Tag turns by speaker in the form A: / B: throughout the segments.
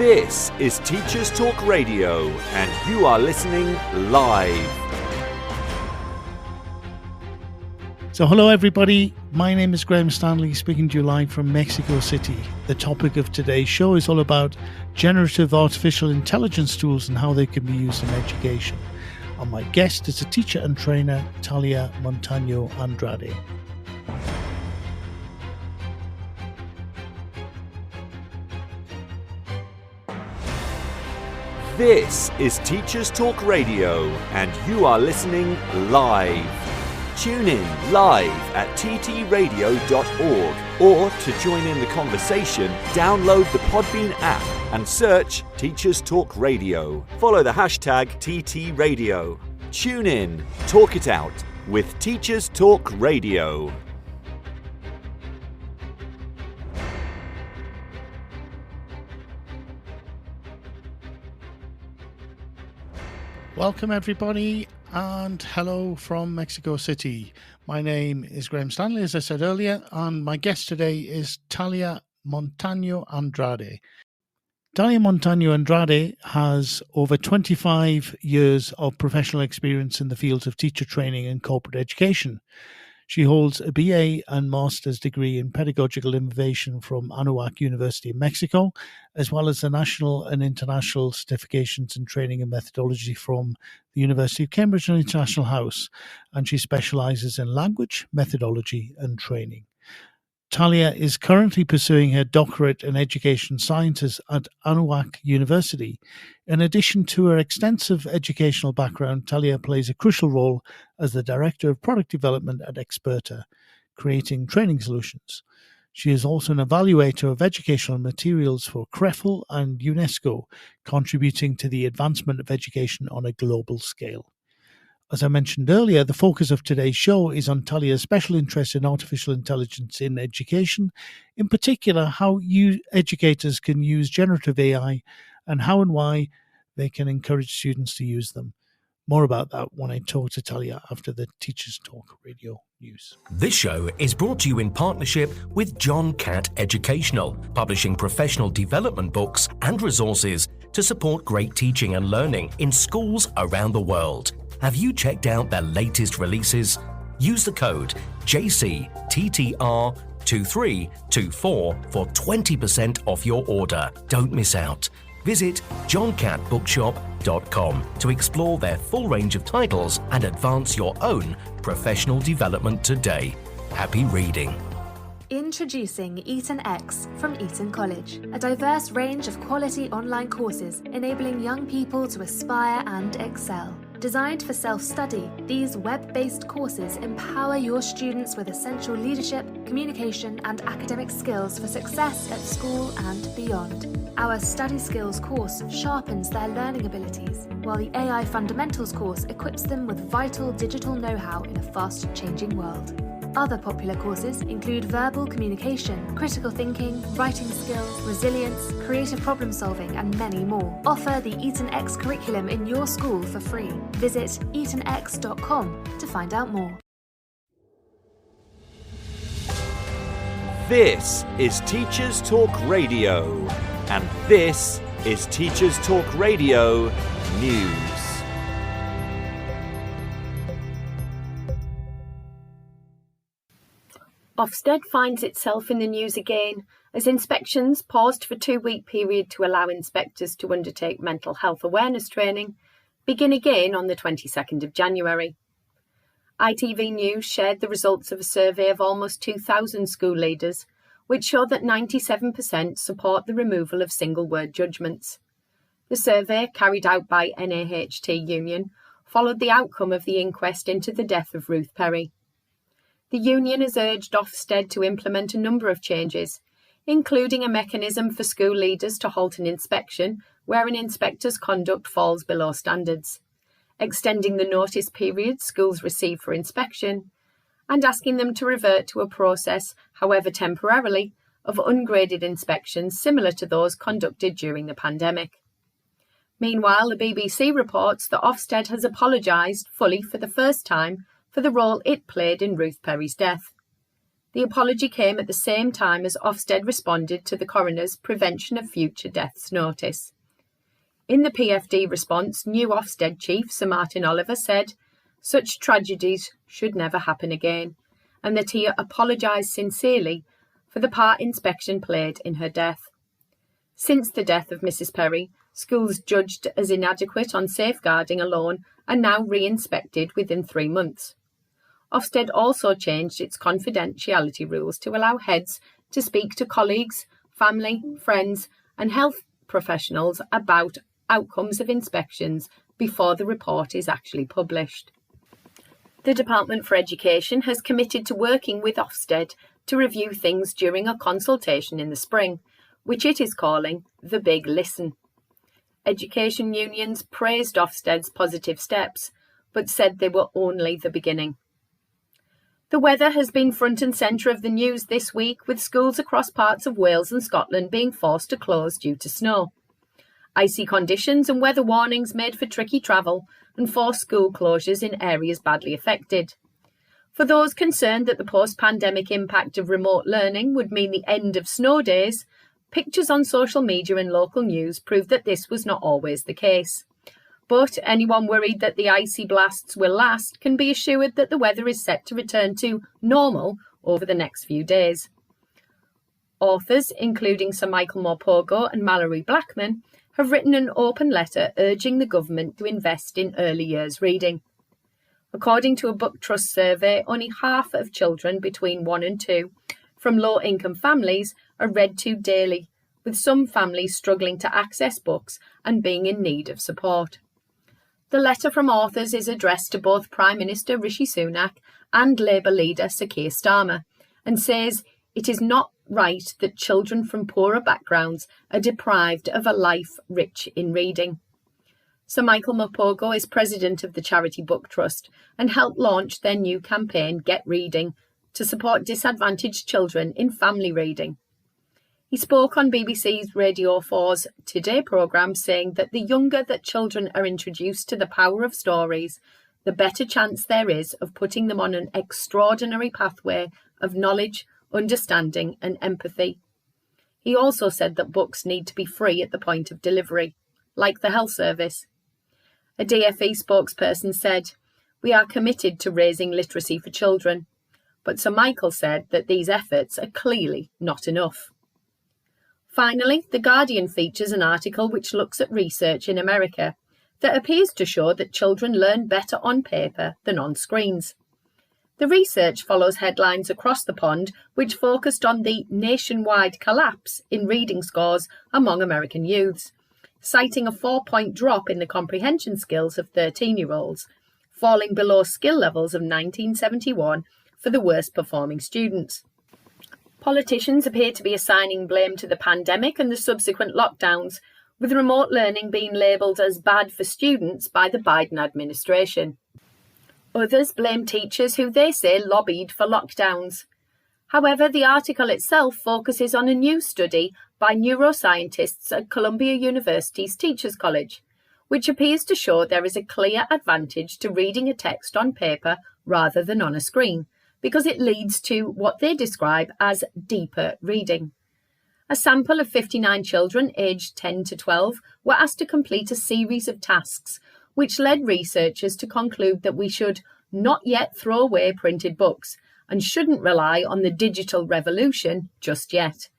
A: This is Teachers Talk Radio, and you are listening live.
B: So hello everybody, my name is Graham Stanley, speaking to you live from Mexico City. The topic of today's show is all about generative artificial intelligence tools and how they can be used in education. And my guest is a teacher and trainer, Talia Montaño Andrade.
A: This is Teachers Talk Radio, and you are listening live. Tune in live at ttradio.org, or to join in the conversation, download the Podbean app and search Teachers Talk Radio. Follow the hashtag TTRadio. Tune in, talk it out with Teachers Talk Radio.
B: Welcome everybody, and hello from Mexico City. My name is Graham Stanley, as I said earlier, and my guest today is Talia Montaño Andrade. Talia Montaño Andrade has over 25 years of professional experience in the fields of teacher training and corporate education. She holds a BA and master's degree in pedagogical innovation from Anáhuac University in Mexico, as well as the national and international certifications in training and methodology from the University of Cambridge and International House, and she specializes in language, methodology, and training. Talia is currently pursuing her doctorate in education sciences at Anáhuac University. In addition to her extensive educational background, Talia plays a crucial role as the Director of Product Development at Experta, creating training solutions. She is also an evaluator of educational materials for CREFL and UNESCO, contributing to the advancement of education on a global scale. As I mentioned earlier, the focus of today's show is on Talia's special interest in artificial intelligence in education, in particular how educators can use generative AI and how and why they can encourage students to use them. More about that when I talk to Talia after the Teachers Talk Radio news.
C: This show is brought to you in partnership with John Catt Educational, publishing professional development books and resources to support great teaching and learning in schools around the world. Have you checked out their latest releases? Use the code JCTTR2324 for 20% off your order. Don't miss out. Visit johncattbookshop.com to explore their full range of titles and advance your own professional development today. Happy reading.
D: Introducing Eton X from Eton College, a diverse range of quality online courses enabling young people to aspire and excel. Designed for self-study, these web-based courses empower your students with essential leadership, communication, and academic skills for success at school and beyond. Our Study Skills course sharpens their learning abilities, while the AI Fundamentals course equips them with vital digital know-how in a fast-changing world. Other popular courses include verbal communication, critical thinking, writing skills, resilience, creative problem solving, and many more. Offer the Eton X curriculum in your school for free. Visit etonx.com to find out more.
A: This is Teachers Talk Radio, and this is Teachers Talk Radio News.
E: Ofsted finds itself in the news again as inspections paused for a 2-week period to allow inspectors to undertake mental health awareness training begin again on the 22nd of January. ITV News shared the results of a survey of almost 2,000 school leaders, which showed that 97% support the removal of single-word judgments. The survey, carried out by NAHT Union, followed the outcome of the inquest into the death of Ruth Perry. The union has urged Ofsted to implement a number of changes, including a mechanism for school leaders to halt an inspection where an inspector's conduct falls below standards, extending the notice period schools receive for inspection, and asking them to revert to a process, however temporarily, of ungraded inspections similar to those conducted during the pandemic. Meanwhile, the BBC reports that Ofsted has apologised fully for the first time for the role it played in Ruth Perry's death. The apology came at the same time as Ofsted responded to the coroner's Prevention of Future Deaths notice. In the PFD response, new Ofsted chief Sir Martin Oliver said, "Such tragedies should never happen again," and that he apologised sincerely for the part inspection played in her death. Since the death of Mrs Perry, schools judged as inadequate on safeguarding alone are now re-inspected within 3 months. Ofsted also changed its confidentiality rules to allow heads to speak to colleagues, family, friends and health professionals about outcomes of inspections before the report is actually published. The Department for Education has committed to working with Ofsted to review things during a consultation in the spring, which it is calling the Big Listen. Education unions praised Ofsted's positive steps, but said they were only the beginning. The weather has been front and centre of the news this week, with schools across parts of Wales and Scotland being forced to close due to snow. Icy conditions and weather warnings made for tricky travel and forced school closures in areas badly affected. For those concerned that the post-pandemic impact of remote learning would mean the end of snow days, pictures on social media and local news proved that this was not always the case. But anyone worried that the icy blasts will last can be assured that the weather is set to return to normal over the next few days. Authors, including Sir Michael Morpurgo and Mallory Blackman, have written an open letter urging the government to invest in early years reading. According to a Book Trust survey, only half of children between 1 and 2 from low-income families are read to daily, with some families struggling to access books and being in need of support. The letter from authors is addressed to both Prime Minister Rishi Sunak and Labour leader Sir Keir Starmer, and says it is not right that children from poorer backgrounds are deprived of a life rich in reading. Sir Michael Morpurgo is president of the charity Book Trust and helped launch their new campaign, Get Reading, to support disadvantaged children in family reading. He spoke on BBC's Radio 4's Today programme, saying that the younger that children are introduced to the power of stories, the better chance there is of putting them on an extraordinary pathway of knowledge, understanding and empathy. He also said that books need to be free at the point of delivery, like the health service. A DFE spokesperson said, "We are committed to raising literacy for children," but Sir Michael said that these efforts are clearly not enough. Finally, The Guardian features an article which looks at research in America that appears to show that children learn better on paper than on screens. The research follows headlines across the pond which focused on the nationwide collapse in reading scores among American youths, citing a 4-point drop in the comprehension skills of 13-year-olds, falling below skill levels of 1971 for the worst performing students. Politicians appear to be assigning blame to the pandemic and the subsequent lockdowns, with remote learning being labelled as bad for students by the Biden administration. Others blame teachers who they say lobbied for lockdowns. However, the article itself focuses on a new study by neuroscientists at Columbia University's Teachers College, which appears to show there is a clear advantage to reading a text on paper rather than on a screen, because it leads to what they describe as deeper reading. A sample of 59 children aged 10 to 12 were asked to complete a series of tasks, which led researchers to conclude that we should not yet throw away printed books and shouldn't rely on the digital revolution just yet.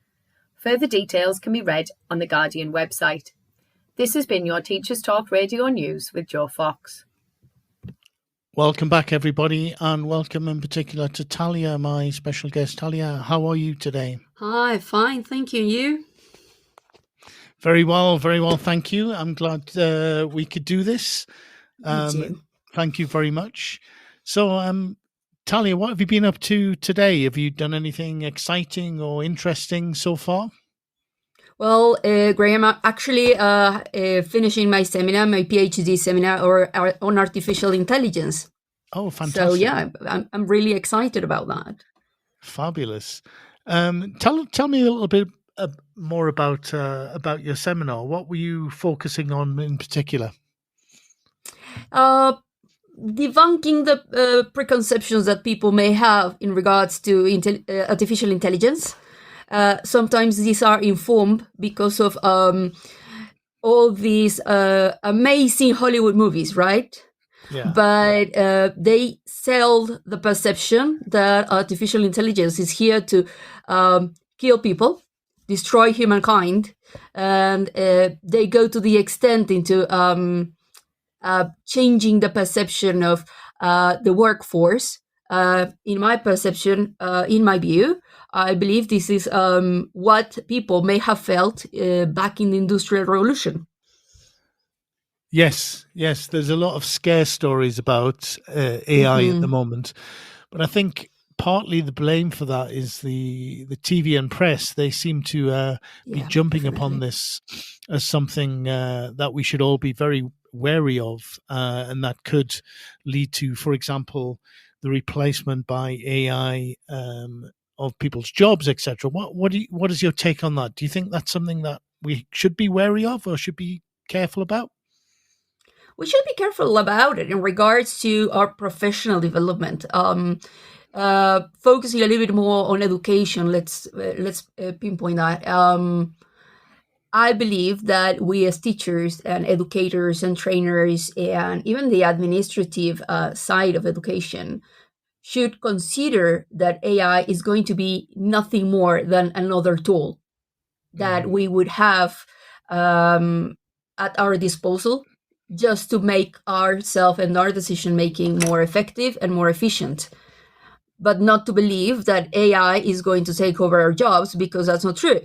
E: Further details can be read on the Guardian website. This has been your Teachers Talk Radio News with Joe Fox.
B: Welcome back, everybody, and welcome in particular to Talia, my special guest. Talia, how are you today?
F: Hi, fine, thank you. You?
B: Very well, thank you. I'm glad we could do this. Thank you very much. So, Talia, what have you been up to today? Have you done anything exciting or interesting so far?
F: Well, Graham, I'm actually finishing my seminar, my PhD seminar on artificial intelligence.
B: Oh, fantastic.
F: So, yeah, I'm really excited about that.
B: Fabulous. Tell me a little bit more about your seminar. What were you focusing on in particular?
F: debunking the preconceptions that people may have in regards to artificial intelligence. Sometimes these are informed because of all these amazing Hollywood movies, right?
B: Yeah.
F: But they sell the perception that artificial intelligence is here to kill people, destroy humankind, and they go to the extent into changing the perception of the workforce. In my perception, in my view, I believe this is what people may have felt back in the Industrial Revolution.
B: Yes. There's a lot of scare stories about AI at the moment, but I think partly the blame for that is the TV and press. They seem to be jumping upon this as something that we should all be very wary of, and that could lead to, for example, the replacement by AI of people's jobs, etc. What is your take on that? Do you think that's something that we should be wary of or should be careful about?
F: We should be careful about it in regards to our professional development. Focusing a little bit more on education, let's pinpoint that. I believe that we as teachers and educators and trainers and even the administrative side of education should consider that AI is going to be nothing more than another tool that we would have at our disposal just to make ourselves and our decision making more effective and more efficient. But not to believe that AI is going to take over our jobs, because that's not true.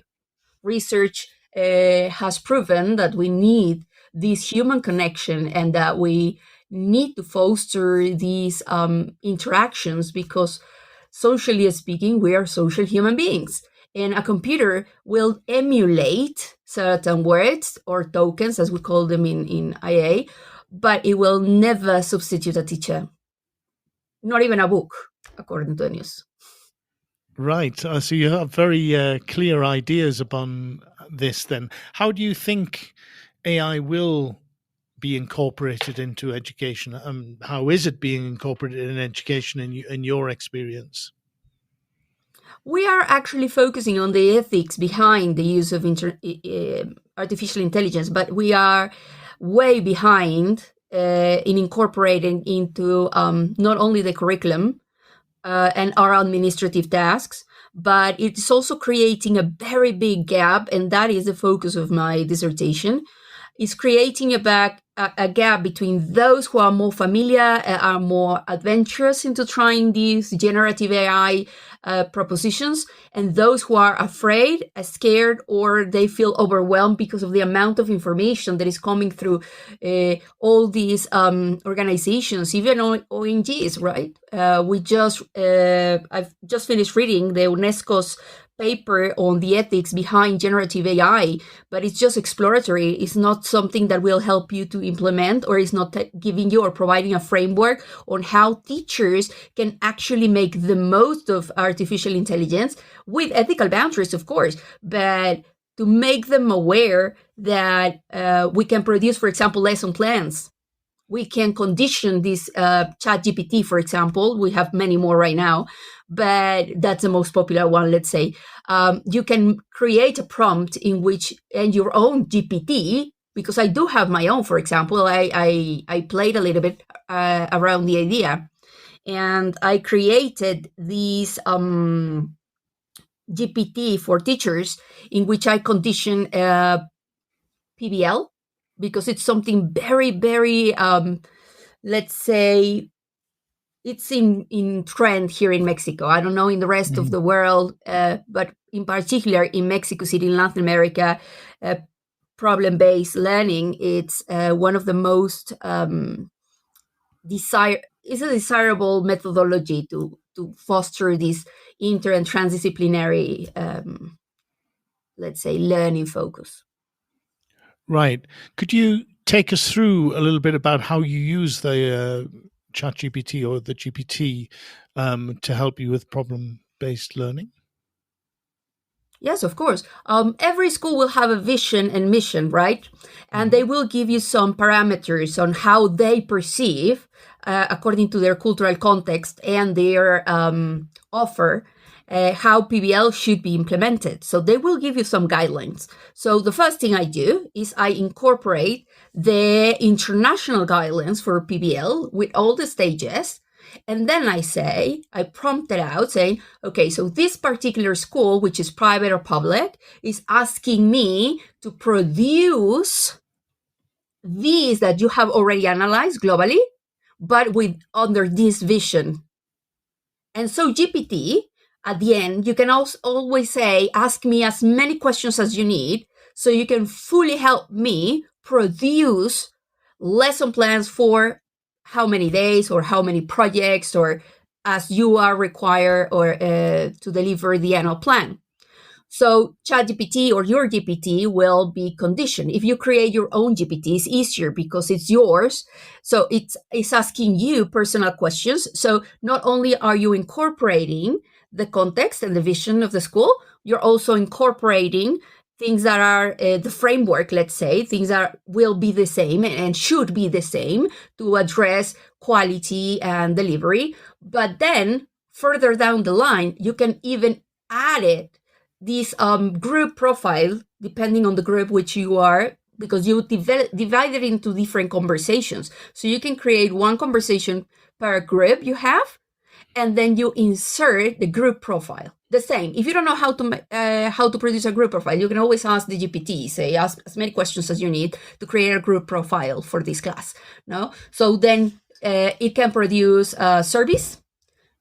F: Research has proven that we need this human connection and that we need to foster these interactions, because socially speaking, we are social human beings. And a computer will emulate certain words or tokens, as we call them in IA, but it will never substitute a teacher. Not even a book, according to the news.
B: Right. So you have very clear ideas upon this then. How do you think AI will be incorporated into education? How is it being incorporated in education in your experience?
F: We are actually focusing on the ethics behind the use of artificial intelligence, but we are way behind in incorporating into not only the curriculum and our administrative tasks, but it's also creating a very big gap, and that is the focus of my dissertation, is creating a gap between those who are more familiar, are more adventurous into trying these generative AI propositions, and those who are afraid, scared, or they feel overwhelmed because of the amount of information that is coming through all these organizations, even ONGs, right? I've just finished reading the UNESCO's paper on the ethics behind generative AI, but it's just exploratory. It's not something that will help you to implement, or is not giving you or providing a framework on how teachers can actually make the most of artificial intelligence with ethical boundaries, of course, but to make them aware that we can produce, for example, lesson plans. We can condition this ChatGPT, for example. We have many more right now, but that's the most popular one, let's say. You can create a prompt in which, and your own GPT, because I do have my own, for example. I played a little bit around the idea, and I created these GPT for teachers in which I condition PBL, because it's something very, very, let's say, it's in trend here in Mexico. I don't know in the rest of the world, but in particular in Mexico City, in Latin America, problem-based learning, it's one of the most desirable methodology to foster this inter and transdisciplinary, let's say, learning focus.
B: Right. Could you take us through a little bit about how you use the ChatGPT or the GPT to help you with problem-based learning?
F: Yes, of course. Every school will have a vision and mission, right? And they will give you some parameters on how they perceive according to their cultural context and their offer, how PBL should be implemented. So they will give you some guidelines. So the first thing I do is I incorporate the international guidelines for PBL with all the stages. And then I prompt it out saying, okay, so this particular school, which is private or public, is asking me to produce these that you have already analyzed globally, but with under this vision. And so GPT, at the end, you can also always say, ask me as many questions as you need, so you can fully help me produce lesson plans for how many days or how many projects or as you are required or to deliver the annual plan. So ChatGPT or your GPT will be conditioned. If you create your own GPT, it's easier because it's yours. So it's asking you personal questions. So not only are you incorporating the context and the vision of the school, you're also incorporating things that are the framework, let's say, things that will be the same and should be the same to address quality and delivery. But then further down the line, you can even add it, this group profile, depending on the group which you are, because you divide it into different conversations. So you can create one conversation per group you have, and then you insert the group profile. The same. If you don't know how to produce a group profile, you can always ask the GPT. Say, ask as many questions as you need to create a group profile for this class. No, so then it can produce a service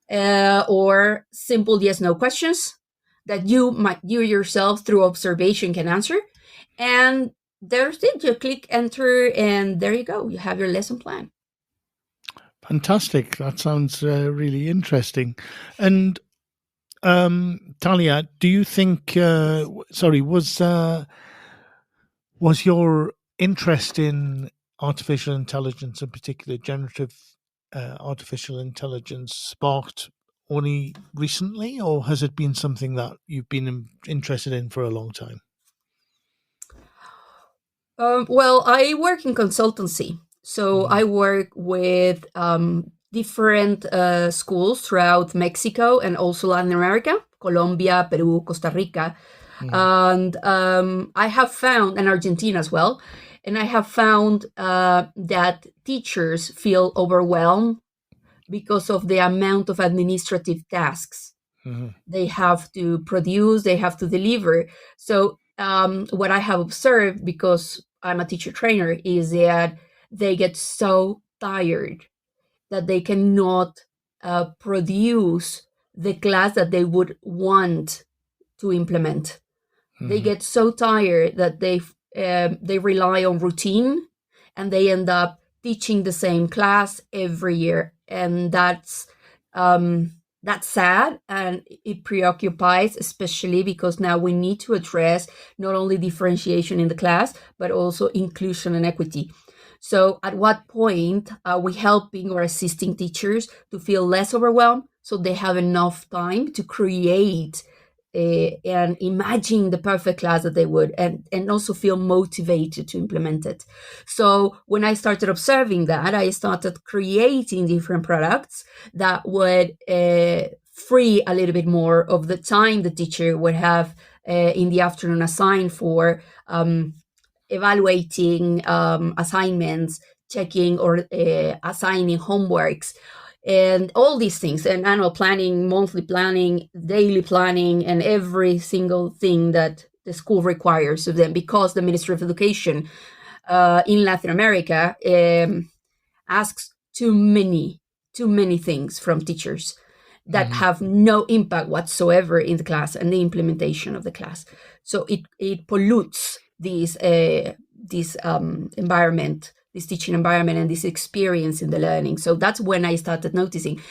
F: or simple yes/no questions that you yourself through observation can answer. And there's it. You click enter, and there you go. You have your lesson plan.
B: Fantastic. That sounds really interesting. And Talia, do you think? Was your interest in artificial intelligence, in particular generative artificial intelligence, sparked only recently, or has it been something that you've been interested in for a long time?
F: Well, I work in consultancy. So I work with different schools throughout Mexico and also Latin America, Colombia, Peru, Costa Rica. And I have found, and Argentina as well, and I have found that teachers feel overwhelmed because of the amount of administrative tasks they have to produce, they have to deliver. So what I have observed, because I'm a teacher trainer, is that they get so tired that they cannot produce the class that they would want to implement. They get so tired that they rely on routine, and they end up teaching the same class every year, and that's sad, and it preoccupies, especially because now we need to address not only differentiation in the class, but also inclusion and equity. So at what point are we helping or assisting teachers to feel less overwhelmed so they have enough time to create and imagine the perfect class that they would, and also feel motivated to implement it? So when I started observing that, I started creating different products that would free a little bit more of the time the teacher would have in the afternoon assigned for evaluating assignments, checking or assigning homeworks, and all these things, and annual planning, monthly planning, daily planning, and every single thing that the school requires of them, because the Ministry of Education in Latin America asks too many things from teachers that have no impact whatsoever in the class and the implementation of the class. So it pollutes this environment, this teaching environment, and this experience in the learning. So that's when I started noticing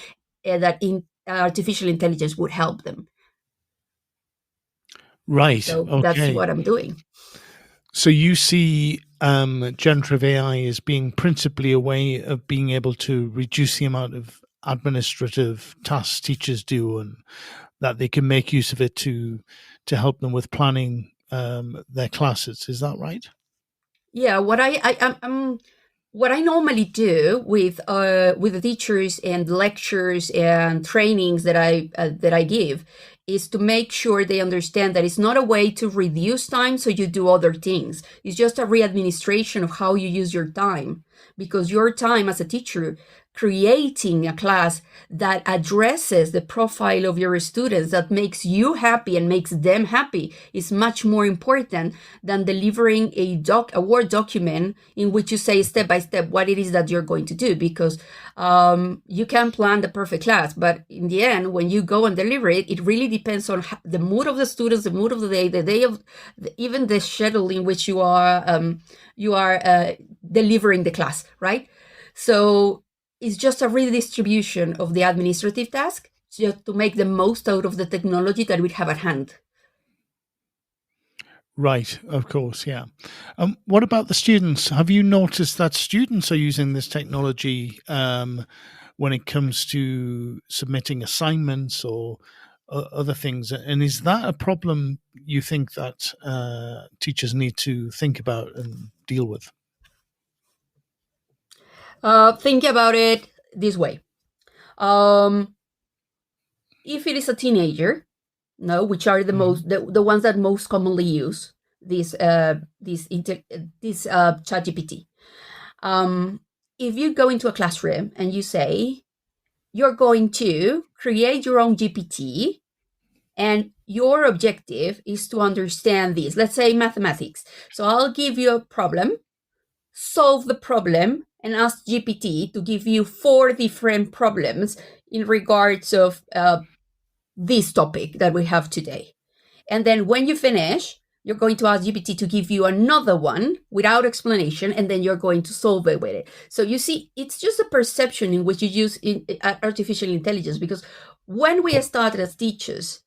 F: that artificial intelligence would help them.
B: Right.
F: So
B: okay.
F: That's what I'm doing.
B: So you see generative AI as being principally a way of being able to reduce the amount of administrative tasks teachers do, and that they can make use of it to help them with planning their classes. Is that right?
F: Yeah, what I'm what I normally do with the teachers and lectures and trainings that I give is to make sure they understand that it's not a way to reduce time so you do other things. It's just a re-administration of how you use your time, because your time as a teacher creating a class that addresses the profile of your students, that makes you happy and makes them happy, is much more important than delivering a Word document in which you say step by step what it is that you're going to do, because you can plan the perfect class, but in the end, when you go and deliver it, it really depends on the mood of the students, the mood of the day of even the schedule in which you are delivering the class, right? So it's just a redistribution of the administrative task, just to make the most out of the technology that we have at hand.
B: Right, of course, yeah. What about the students? Have you noticed that students are using this technology when it comes to submitting assignments or other things? And is that a problem you think that teachers need to think about and deal with?
F: Think about it this way. If it is a teenager, which are the ones that most commonly use this ChatGPT. If you go into a classroom and you say you're going to create your own GPT, and your objective is to understand this, let's say mathematics. So I'll give you a problem, solve the problem, and ask GPT to give you 4 different problems in regards of this topic that we have today. And then when you finish, you're going to ask GPT to give you another one without explanation, and then you're going to solve it with it. So you see, it's just a perception in which you use artificial intelligence, because when we started as teachers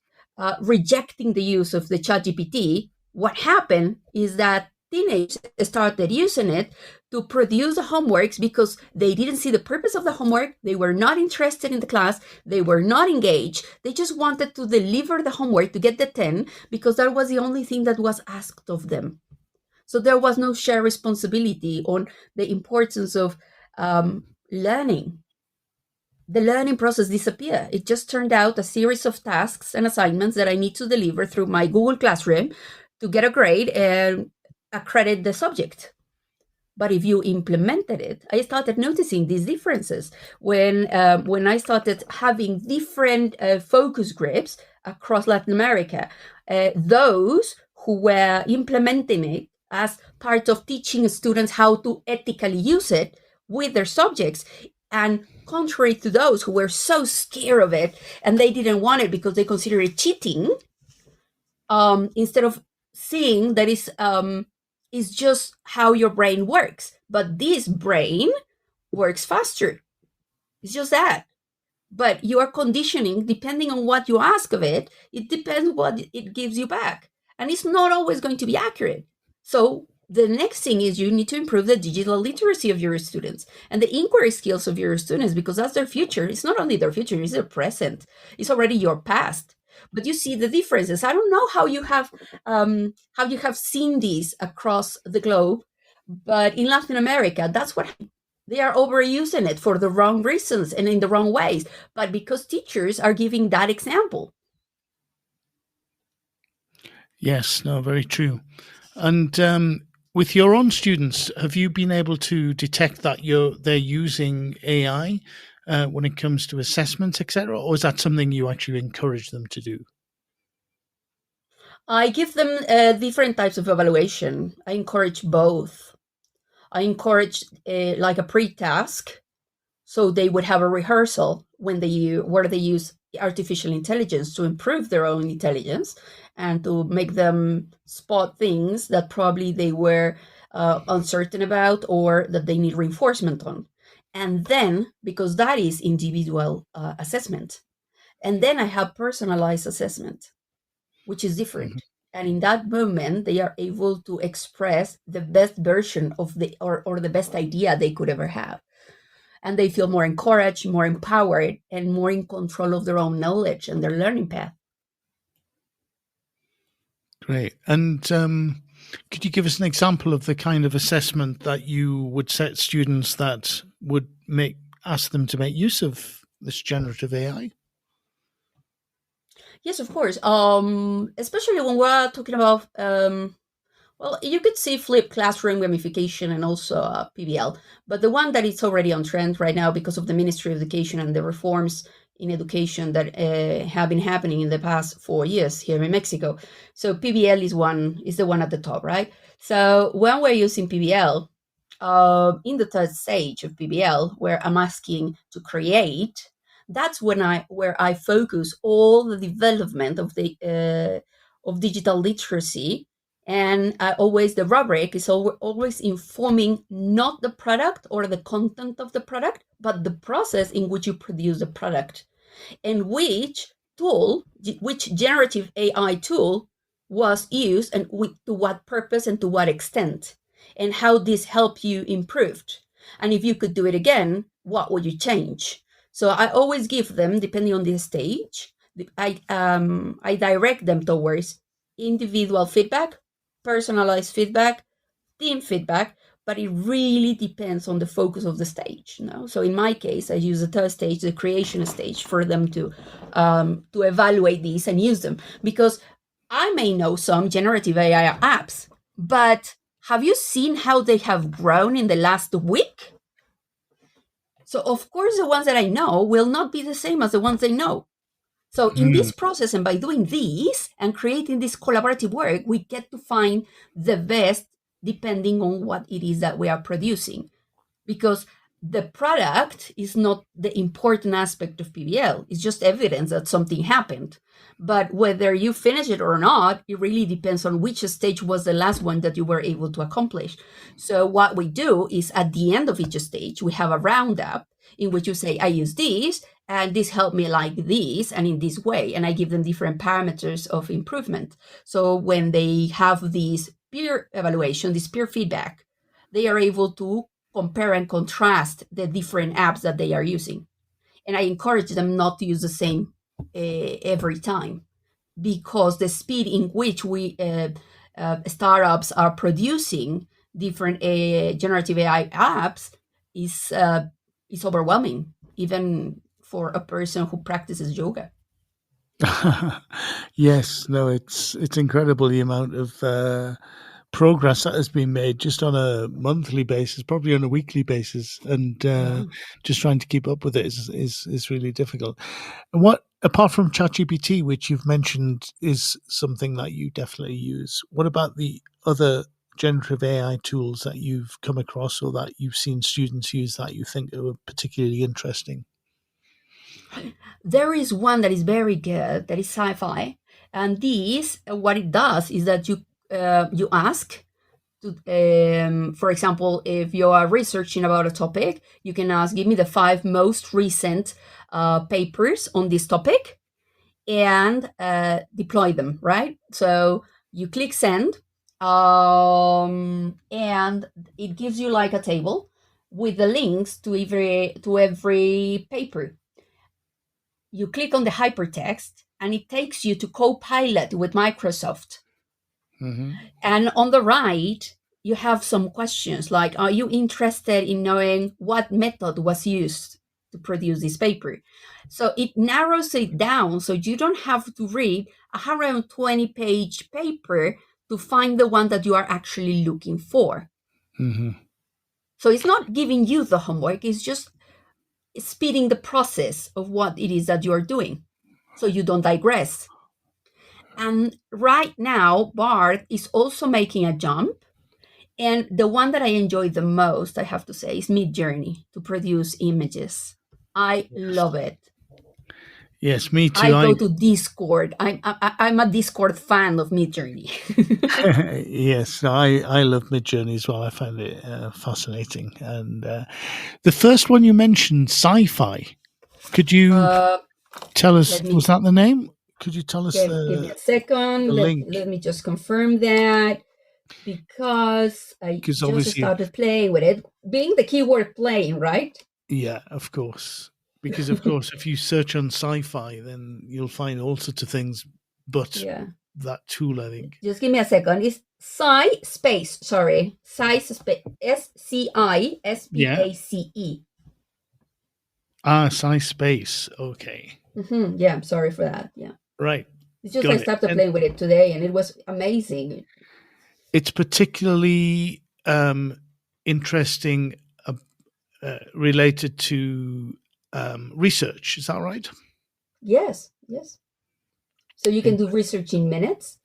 F: rejecting the use of the ChatGPT, what happened is that teenagers started using it to produce the homeworks because they didn't see the purpose of the homework. They were not interested in the class. They were not engaged. They just wanted to deliver the homework to get the 10 because that was the only thing that was asked of them. So there was no shared responsibility on the importance of learning. The learning process disappeared. It just turned out a series of tasks and assignments that I need to deliver through my Google Classroom to get a grade and accredit the subject. But if you implemented it, I started noticing these differences when I started having different focus groups across Latin America. Those who were implementing it as part of teaching students how to ethically use it with their subjects, and contrary to those who were so scared of it and they didn't want it because they consider it cheating, instead of seeing that is just how your brain works. But this brain works faster. It's just that. But you are conditioning, depending on what you ask of it, it depends what it gives you back. And it's not always going to be accurate. So the next thing is you need to improve the digital literacy of your students and the inquiry skills of your students, because that's their future. It's not only their future, it's their present. It's already your past. But you see the differences. I don't know how you have seen these across the globe, but in Latin America, that's what they are overusing it for the wrong reasons and in the wrong ways. But because teachers are giving that example.
B: Yes, no, very true. And with your own students, have you been able to detect that they're using AI when it comes to assessments, etc., or is that something you actually encourage them to do?
F: I give them different types of evaluation. I encourage both. I encourage like a pre-task, so they would have a rehearsal where they use artificial intelligence to improve their own intelligence and to make them spot things that probably they were uncertain about or that they need reinforcement on. And then, because that is individual assessment, and then I have personalized assessment, which is different. Mm-hmm. And in that moment, they are able to express the best version of or the best idea they could ever have. And they feel more encouraged, more empowered, and more in control of their own knowledge and their learning path.
B: Great. And Could you give us an example of the kind of assessment that you would set students that would ask them to make use of this generative AI?
F: Yes, of course. Especially when we're talking about, well, you could see flipped classroom gamification and also PBL, but the one that is already on trend right now because of the Ministry of Education and the reforms in education that have been happening in the past 4 years here in Mexico. So PBL is the one at the top, right? So when we're using PBL, in the third stage of PBL, where I'm asking to create, that's where I focus all the development of the of digital literacy, and the rubric is always informing not the product or the content of the product, but the process in which you produce the product, and which generative AI tool was used, and to what purpose and to what extent, and how this helped you improved. And if you could do it again, what would you change? So I always give them, depending on the stage, I direct them towards individual feedback, personalized feedback, team feedback, but it really depends on the focus of the stage. So in my case, I use the third stage, the creation stage, for them to evaluate these and use them, because I may know some generative AI apps, but have you seen how they have grown in the last week? So of course, the ones that I know will not be the same as the ones they know. So in this process, and by doing these and creating this collaborative work, we get to find the best depending on what it is that we are producing. Because the product is not the important aspect of PBL. It's just evidence that something happened. But whether you finish it or not, it really depends on which stage was the last one that you were able to accomplish. So what we do is, at the end of each stage, we have a roundup in which you say, I use this, and this helped me like this, and in this way. And I give them different parameters of improvement. So when they have this peer evaluation, this peer feedback, they are able to compare and contrast the different apps that they are using. And I encourage them not to use the same every time, because the speed in which we startups are producing different generative AI apps is overwhelming, even for a person who practices yoga.
B: Yes, no, it's incredible the amount of progress that has been made just on a monthly basis, probably on a weekly basis, and just trying to keep up with it is really difficult. And what, apart from ChatGPT, which you've mentioned is something that you definitely use, what about the other generative AI tools that you've come across or that you've seen students use that you think are particularly interesting?
F: There is one that is very good, that is sci-fi, and this, what it does is that you ask to, for example, if you are researching about a topic, you can ask, give me the 5 most recent papers on this topic, and deploy them, right? So you click send, and it gives you like a table with the links to every paper. You click on the hypertext, and it takes you to Copilot with Microsoft.
B: Mm-hmm.
F: And on the right, you have some questions like, are you interested in knowing what method was used to produce this paper? So it narrows it down, so you don't have to read a 120-page paper to find the one that you are actually looking for.
B: Mm-hmm.
F: So it's not giving you the homework, it's just speeding the process of what it is that you are doing, so you don't digress. And right now, Bard is also making a jump. And the one that I enjoy the most, I have to say, is Midjourney to produce images. I love it.
B: Yes, me too.
F: I go to Discord. I'm a Discord fan of Midjourney.
B: Yes, I love Midjourney as well. I find it fascinating. And the first one you mentioned, sci-fi. Could you tell us? Was that the name? Could you tell us?
F: Give me a second. Let me just confirm that, because I just started playing with it. Being the keyword playing, right?
B: Yeah, of course. Because, of course, if you search on sci-fi, then you'll find all sorts of things. But that tool, I think.
F: Just give me a second. SciSpace, SCISPACE.
B: SciSpace. Okay.
F: Yeah, I'm sorry for that. Yeah.
B: Right.
F: It's just
B: Got
F: I
B: it.
F: started
B: And
F: playing with it today, and it was amazing.
B: it's particularly interesting related to research. Is that right?
F: Yes. So you can do research in minutes,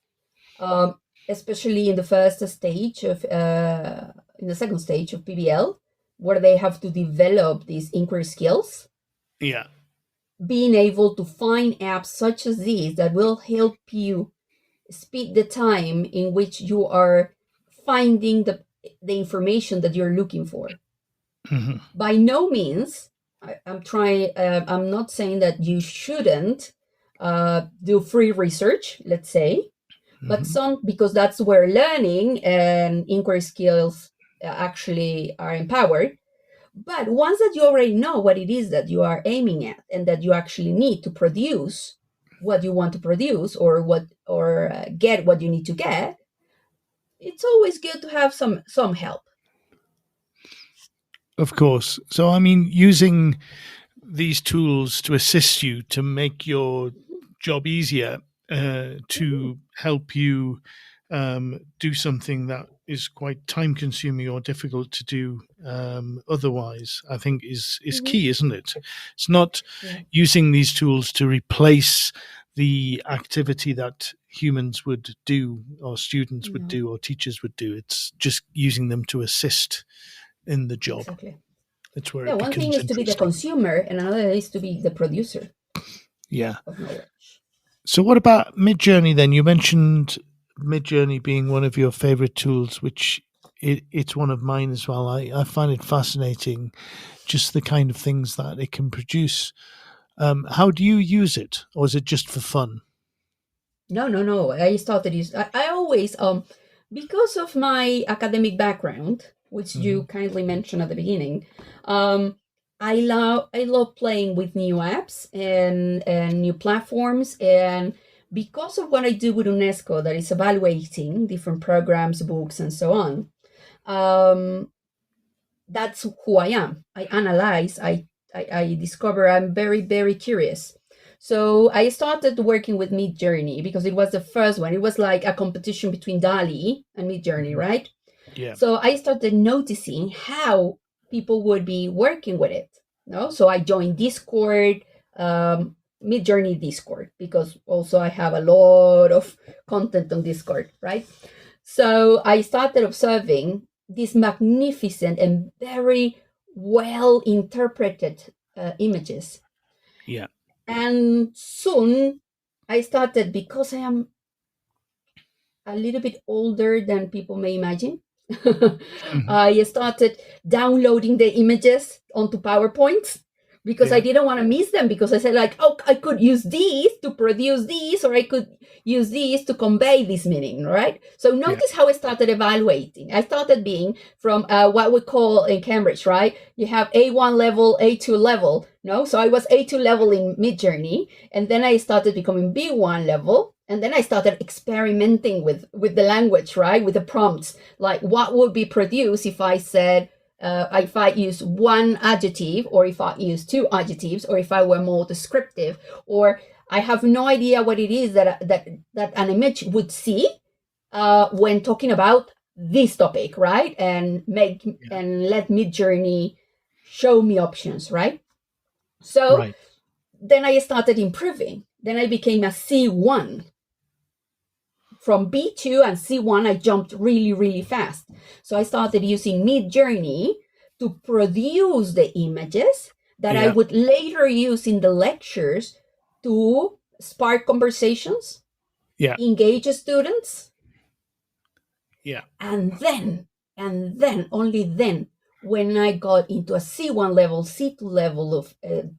F: especially in the second stage of PBL, where they have to develop these inquiry skills.
B: Yeah.
F: Being able to find apps such as these that will help you speed the time in which you are finding the information that you're looking for.
B: Mm-hmm.
F: By no means, I'm not saying that you shouldn't do free research, let's say, but because that's where learning and inquiry skills actually are empowered. But once that you already know what it is that you are aiming at and that you actually need to produce what you want to produce or get what you need to get, it's always good to have some help.
B: Of course. So, I mean, using these tools to assist you to make your job easier, to help you do something that is quite time consuming or difficult to do otherwise, I think is key, isn't it? It's not using these tools to replace the activity that humans would do or students would do or teachers would do. It's just using them to assist in the job.
F: Exactly.
B: That's where
F: one thing is to be the consumer and another is to be the producer of knowledge.
B: So what about Midjourney then? You mentioned Midjourney being one of your favorite tools, which it's one of mine as well. I find it fascinating, just the kind of things that it can produce. How do you use it, or is it just for fun?
F: No. I started using. I always because of my academic background, which you kindly mentioned at the beginning. I love playing with new apps and new platforms, and because of what I do with UNESCO, that is evaluating different programs, books, and so on. That's who I am. I analyze. I discover. I'm very, very curious. So I started working with Midjourney because it was the first one. It was like a competition between DALL-E and Midjourney, right?
B: Yeah.
F: So I started noticing how people would be working with it. So I joined Discord, Midjourney Discord, because also I have a lot of content on Discord, right? So I started observing these magnificent and very well interpreted images.
B: Yeah.
F: And soon I started, because I am a little bit older than people may imagine, I started downloading the images onto PowerPoint because I didn't want to miss them, because I said like, oh, I could use these to produce these, or I could use these to convey this meaning, right? So notice how I started evaluating. I started being from what we call in Cambridge, right? You have A1 level, A2 level, no? So I was A2 level in Midjourney, and then I started becoming B1 level. And then I started experimenting with the language, right? With the prompts, like what would be produced if I said, if I use one adjective, or if I use two adjectives, or if I were more descriptive, or I have no idea what it is that an image would see when talking about this topic, right? And let Midjourney show me options, right? So then I started improving. Then I became a C1. From B2 and C1, I jumped really, really fast. So I started using Midjourney to produce the images that I would later use in the lectures to spark conversations, engage students. And then, only then, when I got into a C1 level, C2 level of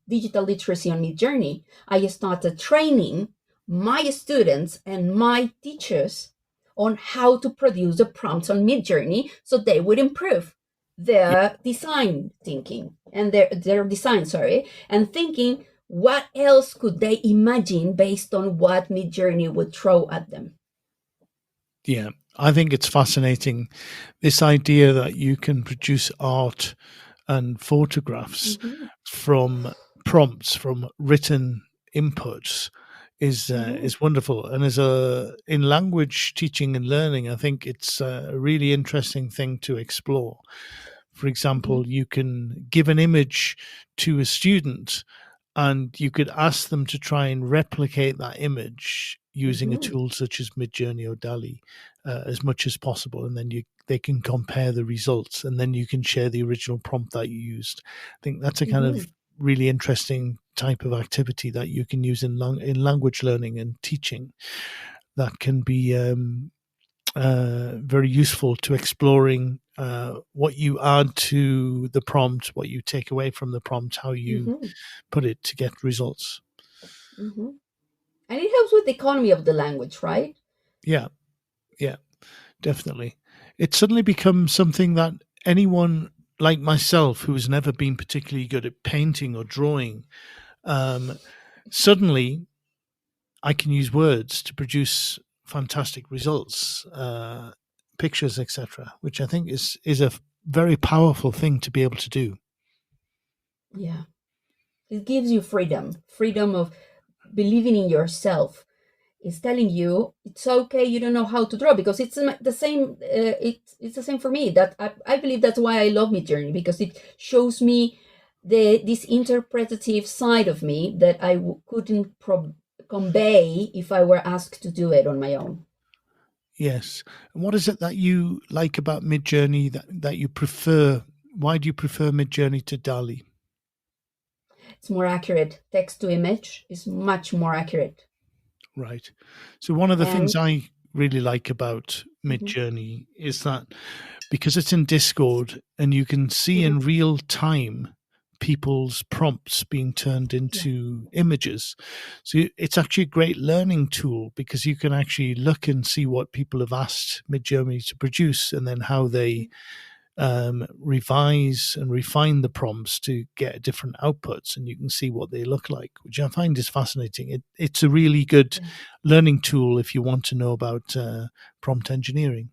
F: digital literacy on Midjourney, I started training my students and my teachers on how to produce the prompts on Midjourney so they would improve their design thinking and their design, and thinking what else could they imagine based on what Midjourney would throw at them.
B: Yeah. I think it's fascinating, this idea that you can produce art and photographs
F: Mhm.
B: from prompts, from written inputs,
F: Mhm.
B: is wonderful. And in language teaching and learning, I think it's a really interesting thing to explore. For
F: Mhm.
B: example, you can give an image to a student and you could ask them to try and replicate that image using a
F: Mhm.
B: tool such as Midjourney or DALI as much as possible, and then they can compare the results, and then you can share the original prompt that you used. I think that's a kind of
F: Mhm.
B: really interesting type of activity that you can use in language learning and teaching. That can be very useful to exploring what you add to the prompt, what you take away from the prompt, how you
F: Mhm.
B: put it to get results.
F: Mhm. And it helps with the economy of the language, right?
B: Yeah, yeah, definitely. It suddenly becomes something that anyone like myself who has never been particularly good at painting or drawing, um, suddenly I can use words to produce fantastic results, pictures, etc., which I think is a very powerful thing to be able to do.
F: Yeah. It gives you freedom of believing in yourself. It's telling you it's okay. You don't know how to draw because it's the same. It's the same for me. That I believe that's why I love Midjourney, because it shows me this interpretative side of me that I couldn't convey if I were asked to do it on my own.
B: Yes. And what is it that you like about Midjourney that you prefer? Why do you prefer Midjourney to DALI?
F: It's more accurate. Text to image is much more accurate.
B: Right. So one of the things
F: And
B: I really like about
F: mhm,
B: Midjourney is that because it's in Discord and you can see
F: mhm,
B: in real time people's prompts being turned
F: yeah,
B: into images. So it's actually a great learning tool because you can actually look and see what people have asked Midjourney to produce and then how they revise and refine the prompts to get different outputs, and you can see what they look like, which I find is fascinating. It's a really good
F: yeah.
B: learning tool if you want to know about prompt engineering.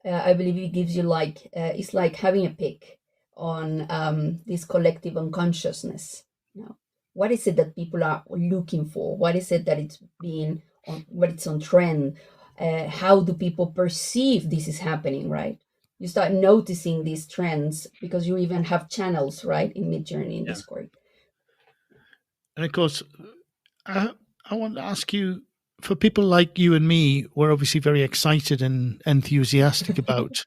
F: I believe it gives you it's like having a pick on this collective unconsciousness. You know, what is it that people are looking for? What is it that it's being on? What it's on trend? How do people perceive this is happening? Right? You start noticing these trends because you even have channels, right, in Midjourney in
B: Yeah.
F: Discord.
B: And of course, I, I want to ask you, for people like you and me, we're obviously very excited and enthusiastic about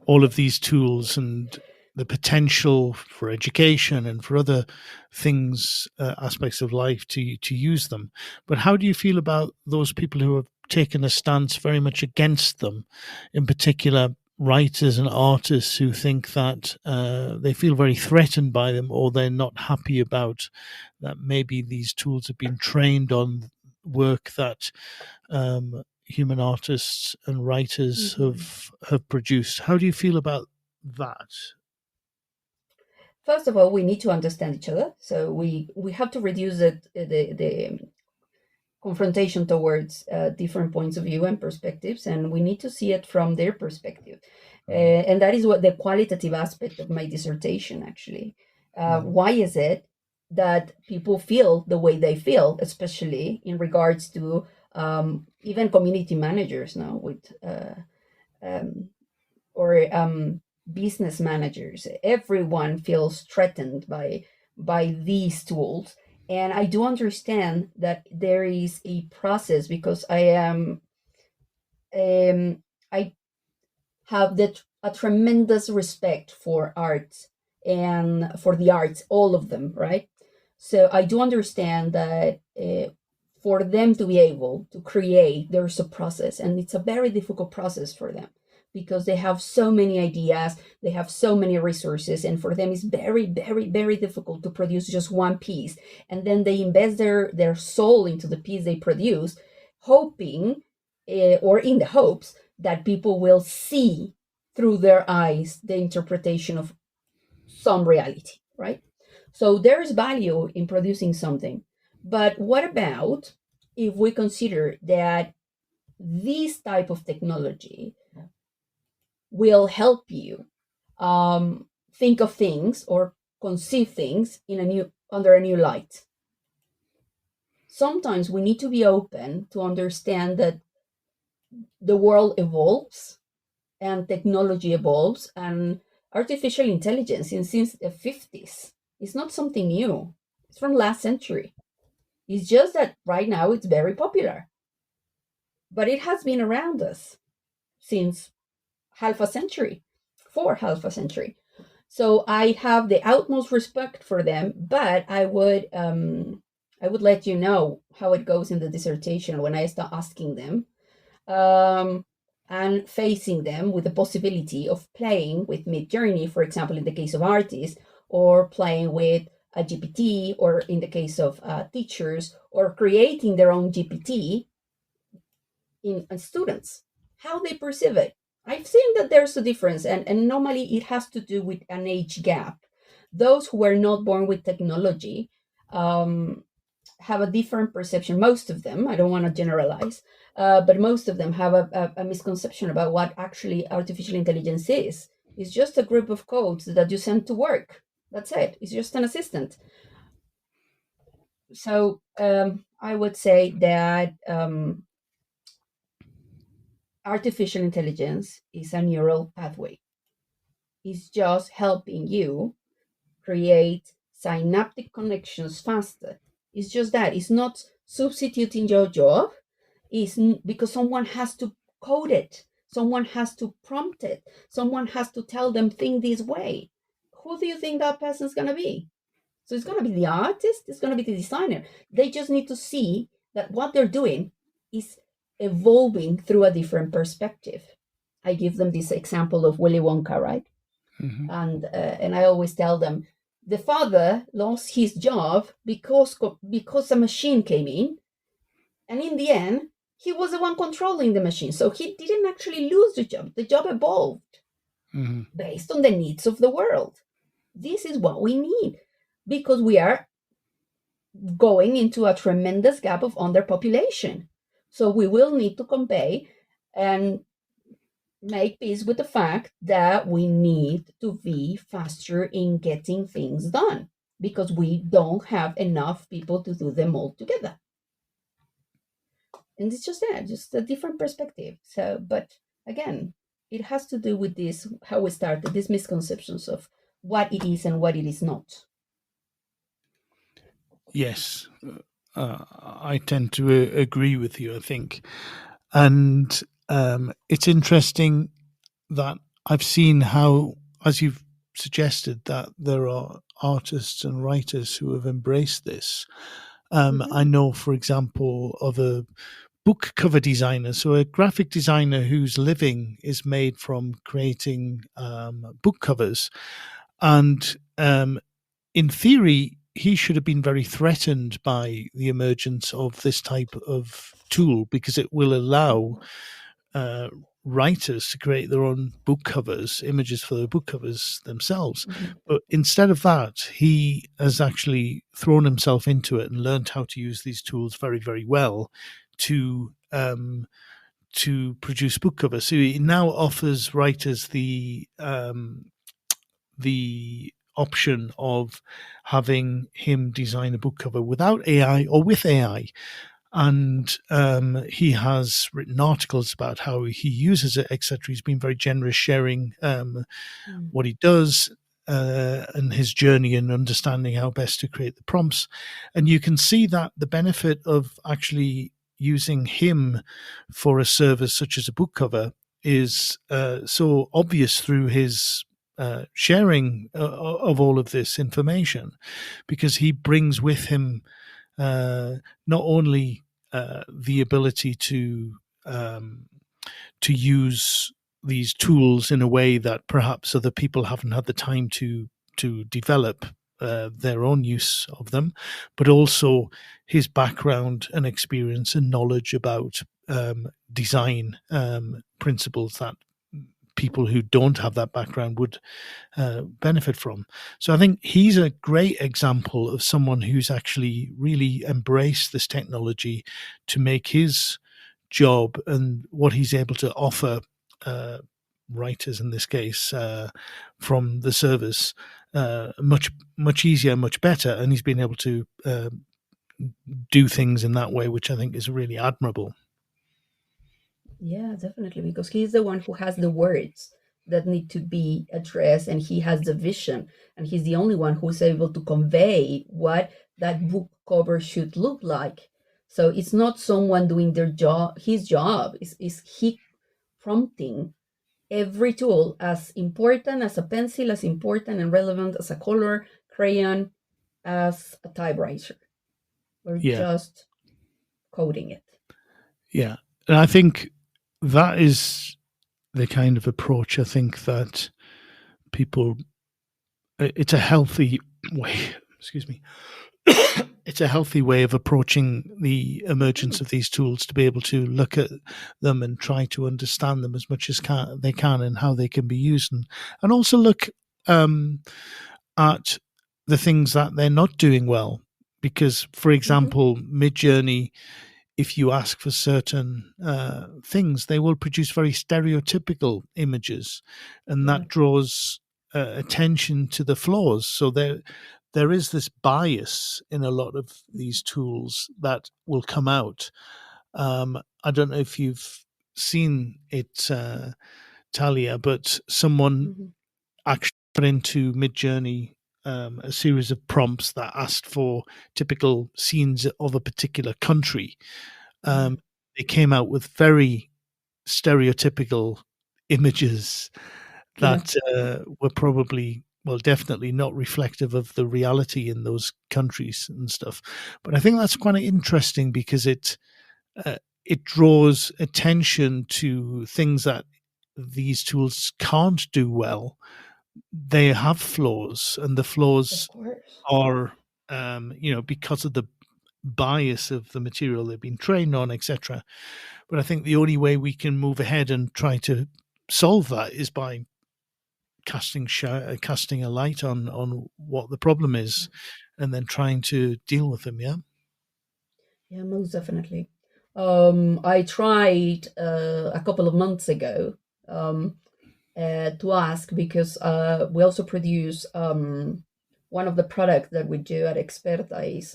B: all of these tools and the potential for education and for other things, aspects of life to use them. But how do you feel about those people who have taken a stance very much against them, in particular? Writers and artists who think that they feel very threatened by them, or they're not happy about that maybe these tools have been trained on work that human artists and writers
F: Mhm.
B: have produced. How do you feel about that?
F: First of all, we need to understand each other. So we have to reduce the confrontation towards different points of view and perspectives, and we need to see it from their perspective. And that is what the qualitative aspect of my dissertation actually.
B: Mm.
F: Why is it that people feel the way they feel, especially in regards to even community managers now with um, or business managers? Everyone feels threatened by these tools, and I do understand that there is a process because I have a tremendous respect for art and for the arts, all of them, right? So I do understand that for them to be able to create, there's a process, and it's a very difficult process for them because they have so many ideas, they have so many resources, and for them it's very, very, very difficult to produce just one piece. And then they invest their soul into the piece they produce, hoping or in the hopes that people will see through their eyes the interpretation of some reality, right? So there's value in producing something. But what about if we consider that this type of technology will help you think of things or conceive things under a new light. Sometimes we need to be open to understand that the world evolves and technology evolves, and artificial intelligence since the 50s is not something new. It's from last century. It's just that right now it's very popular. But it has been around us since half a century, for half a century. So I have the utmost respect for them, but I would let you know how it goes in the dissertation when I start asking them and facing them with the possibility of playing with Midjourney, for example, in the case of artists, or playing with a GPT, or in the case of teachers, or creating their own GPT in students, how they perceive it. I've seen that there's a difference, and normally it has to do with an age gap. Those who were not born with technology have a different perception. Most of them, I don't want to generalize, but most of them have a misconception about what actually artificial intelligence is. It's just a group of codes that you send to work. That's it. It's just an assistant. So I would say that artificial intelligence is a neural pathway. It's just helping you create synaptic connections faster. It's just that. It's not substituting your job. It's because someone has to code it. Someone has to prompt it. Someone has to tell them, think this way. Who do you think that person's going to be? So it's going to be the artist. It's going to be the designer. They just need to see that what they're doing is evolving through a different perspective. I give them this example of Willy Wonka, right? Mm-hmm. And I always tell them, the father lost his job because a machine came in, and in the end, he was the one controlling the machine. So he didn't actually lose the job. The job evolved based on the needs of the world. This is what we need, because we are going into a tremendous gap of underpopulation. So we will need to convey and make peace with the fact that we need to be faster in getting things done, because we don't have enough people to do them all together. And it's just that, just a different perspective. So, but again, it has to do with this, how we started, these misconceptions of what it is and what it is not.
B: Yes, I tend to agree with you, I think. And it's interesting that I've seen how, as you've suggested, that there are artists and writers who have embraced this. I know, for example, of a book cover designer, so a graphic designer whose living is made from creating book covers. And in theory, he should have been very threatened by the emergence of this type of tool, because it will allow writers to create their own book covers, images for their book covers themselves. But instead of that, he has actually thrown himself into it and learned how to use these tools very, very well to produce book covers. So he now offers writers the option of having him design a book cover without AI or with AI. And he has written articles about how he uses it, etc. He's been very generous, sharing what he does and his journey in understanding how best to create the prompts. And you can see that the benefit of actually using him for a service such as a book cover is so obvious through his sharing of all of this information, because he brings with him not only the ability to use these tools in a way that perhaps other people haven't had the time to develop their own use of them, but also his background and experience and knowledge about design principles that people who don't have that background would benefit from. So I think he's a great example of someone who's actually really embraced this technology to make his job, and what he's able to offer writers in this case from the service much easier, much better, and he's been able to do things in that way, which I think is really admirable.
F: Yeah, definitely, because he's the one who has the words that need to be addressed, and he has the vision, and he's the only one who's able to convey what that book cover should look like. So it's not someone doing their job, his job is he prompting every tool, as important as a pencil, as important and relevant as a color, crayon, as a typewriter. We're just coding it.
B: Yeah. And I think that is the kind of approach I think that people, it's a healthy way, excuse me, it's a healthy way of approaching the emergence of these tools, to be able to look at them and try to understand them as much as they can and how they can be used, and also look at the things that they're not doing well. Because, for example, Midjourney, if you ask for certain things, they will produce very stereotypical images, and that draws attention to the flaws. So there is this bias in a lot of these tools that will come out. I don't know if you've seen it, Talia, but someone actually put into Midjourney a series of prompts that asked for typical scenes of a particular country. They came out with very stereotypical images that were probably, well, definitely not reflective of the reality in those countries and stuff. But I think that's quite interesting, because it draws attention to things that these tools can't do well. They have flaws, and the flaws are, because of the bias of the material they've been trained on, etc. But I think the only way we can move ahead and try to solve that is by casting a light on what the problem is, and then trying to deal with them.
F: Yeah, most definitely. I tried a couple of months ago to ask, because we also produce one of the products that we do at Expertise.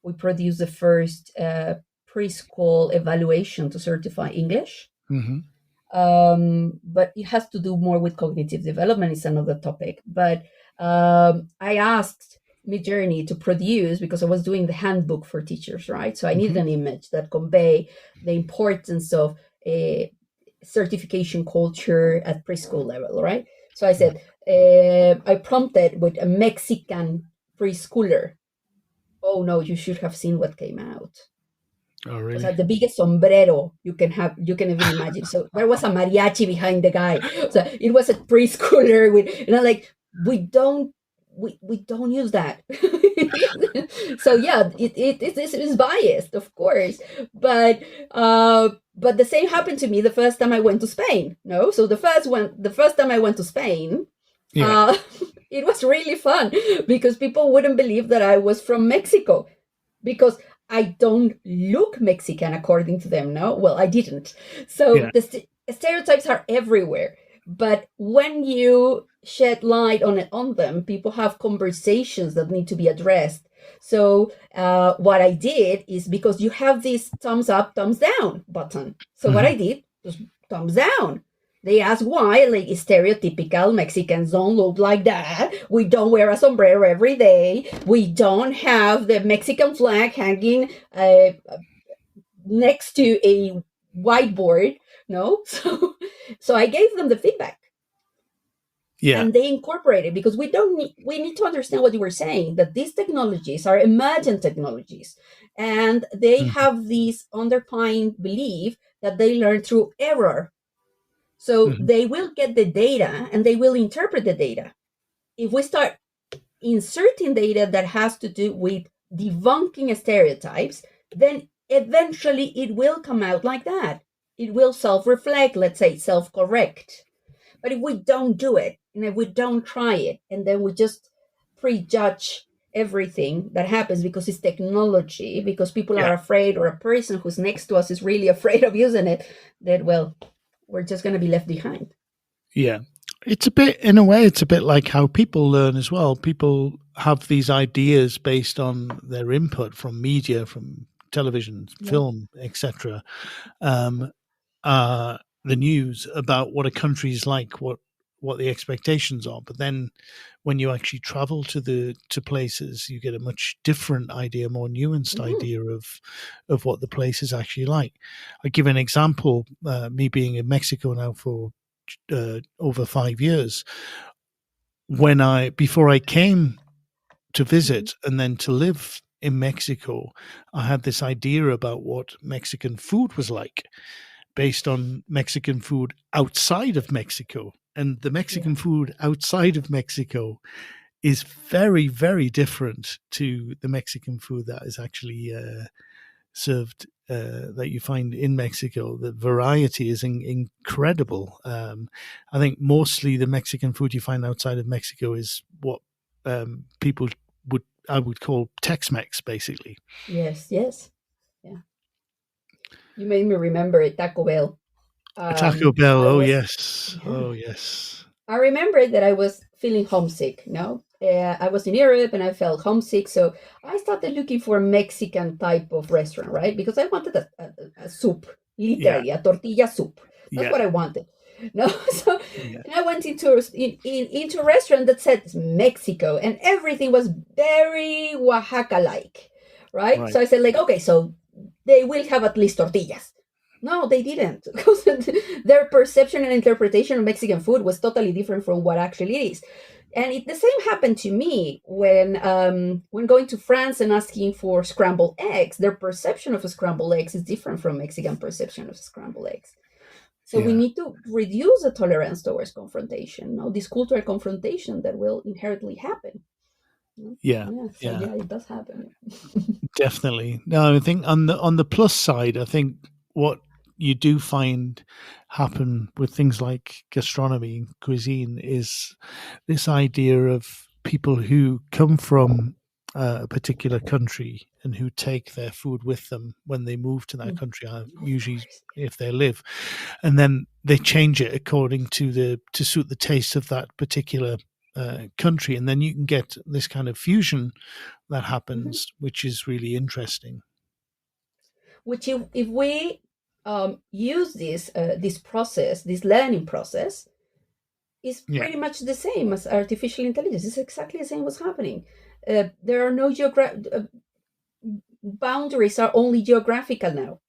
F: We produce the first preschool evaluation to certify English. But it has to do more with cognitive development. It's another topic. But I asked Midjourney to produce, because I was doing the handbook for teachers, right? So I needed an image that convey the importance of a certification culture at preschool level, right? So I said, I prompted with a Mexican preschooler. Oh no, you should have seen what came out.
B: Oh, really?
F: It was like the biggest sombrero you can even imagine. So there was a mariachi behind the guy. So it was a preschooler with, like, we don't use that. So yeah, it's biased, of course. But the same happened to me the first time I went to Spain. No, so the first time I went to Spain, it was really fun, because people wouldn't believe that I was from Mexico, because I don't look Mexican according to them. No, well, I didn't. So the stereotypes are everywhere. But when you shed light on them, people have conversations that need to be addressed. So what I did is, because you have this thumbs up, thumbs down button. So what I did was thumbs down. They ask why, like, stereotypical Mexicans don't look like that. We don't wear a sombrero every day. We don't have the Mexican flag hanging next to a whiteboard. No, so I gave them the feedback. Yeah, and they incorporated, because we need to understand what you were saying, that these technologies are emergent technologies, and they have this underlying belief that they learn through error. So they will get the data and they will interpret the data. If we start inserting data that has to do with debunking stereotypes, then eventually it will come out like that. It will self-reflect, let's say self-correct. But if we don't do it, and if we don't try it, and then we just prejudge everything that happens because it's technology, because people
B: Yeah.
F: are afraid, or a person who's next to us is really afraid of using it, that, well, we're just going to be left behind.
B: Yeah. It's a bit, in a way, it's a bit like how people learn as well. People have these ideas based on their input from media, from television, film, etc. The news about what a country is like, what the expectations are. But then when you actually travel to places, you get a much different idea, more nuanced idea of what the place is actually like. I give an example. Me being in Mexico now for over 5 years. Before I came to visit and then to live in Mexico, I had this idea about what Mexican food was like, based on Mexican food outside of Mexico. And the Mexican food outside of Mexico is very, very different to the Mexican food that is actually served, that you find in Mexico. The variety is incredible. I think mostly the Mexican food you find outside of Mexico is what people I would call Tex-Mex, basically.
F: Yes. Yeah. You made me remember a Taco Bell.
B: Taco Bell.
F: I
B: Oh
F: was,
B: yes.
F: yeah.
B: Oh yes.
F: I remember that I was feeling homesick. No, I was in Europe and I felt homesick, so I started looking for a Mexican type of restaurant, right? Because I wanted a soup, literally a tortilla soup. That's what I wanted. No, so and I went into a restaurant that said Mexico, and everything was very Oaxaca-like, right? So I said, like, okay, so they will have at least tortillas. No, they didn't, because their perception and interpretation of Mexican food was totally different from what actually it is. And the same happened to me when going to France and asking for scrambled eggs. Their perception of scrambled eggs is different from Mexican perception of scrambled eggs. So we need to reduce the tolerance towards confrontation, this cultural confrontation that will inherently happen. It does happen.
B: Definitely. No, I think on the plus side, I think what you do find happen with things like gastronomy and cuisine is this idea of people who come from a particular country and who take their food with them when they move to that country, usually if they live, and then they change it according to suit the taste of that particular country, and then you can get this kind of fusion that happens, which is really interesting.
F: Which, if we use this process, this learning process, is pretty much the same as artificial intelligence. It's exactly the same what's happening. There are no boundaries, are only geographical now.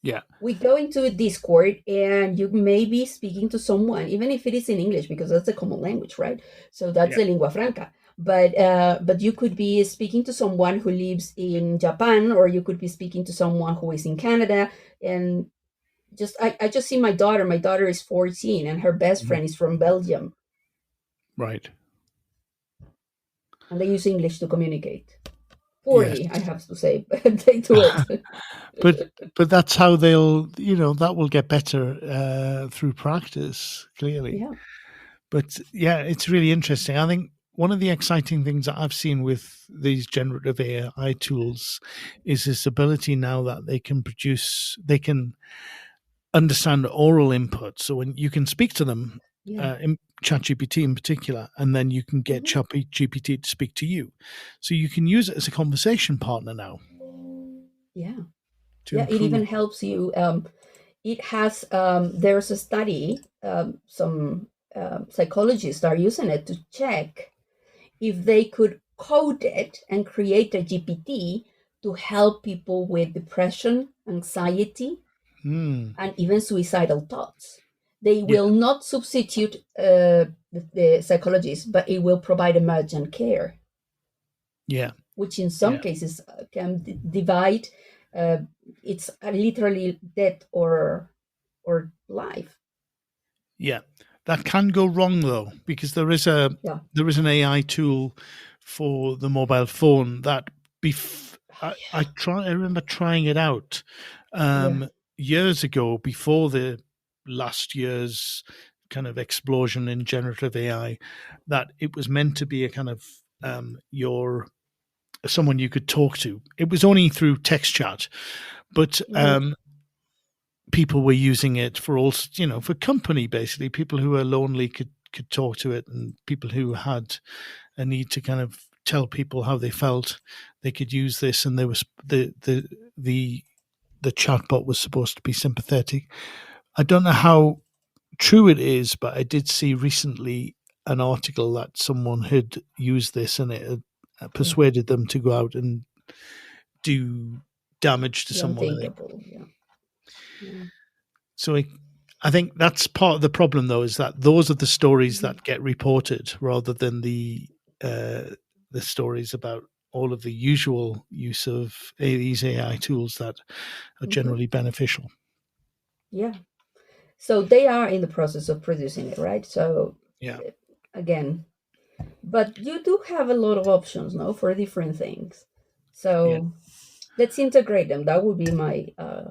B: Yeah.
F: We go into a Discord and you may be speaking to someone, even if it is in English, because that's a common language, right? So that's the lingua franca. But you could be speaking to someone who lives in Japan, or you could be speaking to someone who is in Canada. And I just see my daughter. My daughter is 14 and her best friend is from Belgium.
B: Right.
F: And they use English to communicate. Poorly, I have to say, but they do it.
B: but that's how they'll, that will get better through practice, clearly.
F: Yeah.
B: But it's really interesting. I think one of the exciting things that I've seen with these generative AI tools is this ability now that they can understand oral input. So when you can speak to them, in ChatGPT in particular, and then you can get ChatGPT to speak to you. So you can use it as a conversation partner now.
F: Yeah. It even helps you. It has, there's a study, some psychologists are using it to check if they could code it and create a GPT to help people with depression, anxiety, and even suicidal thoughts. They will not substitute the psychologist, but it will provide emergent care.
B: Yeah.
F: Which in some cases can divide. It's literally death or life. Yeah.
B: That can go wrong though, because there is an AI tool for the mobile phone that I remember trying it out years ago, before the last year's kind of explosion in generative AI, that it was meant to be a kind of your someone you could talk to. It was only through text chat, but people were using it for all, for company, basically. People who were lonely could talk to it, and people who had a need to kind of tell people how they felt, they could use this. And there was the chatbot was supposed to be sympathetic. I don't know how true it is, but I did see recently an article that someone had used this, and it had persuaded them to go out and do damage to someone.
F: Unthinkable, yeah.
B: So I think that's part of the problem, though, is that those are the stories that get reported rather than the stories about all of the usual use of these AI tools that are generally beneficial.
F: Yeah. So they are in the process of producing it, right? So again, but you do have a lot of options, no, for different things. So let's integrate them. That would be my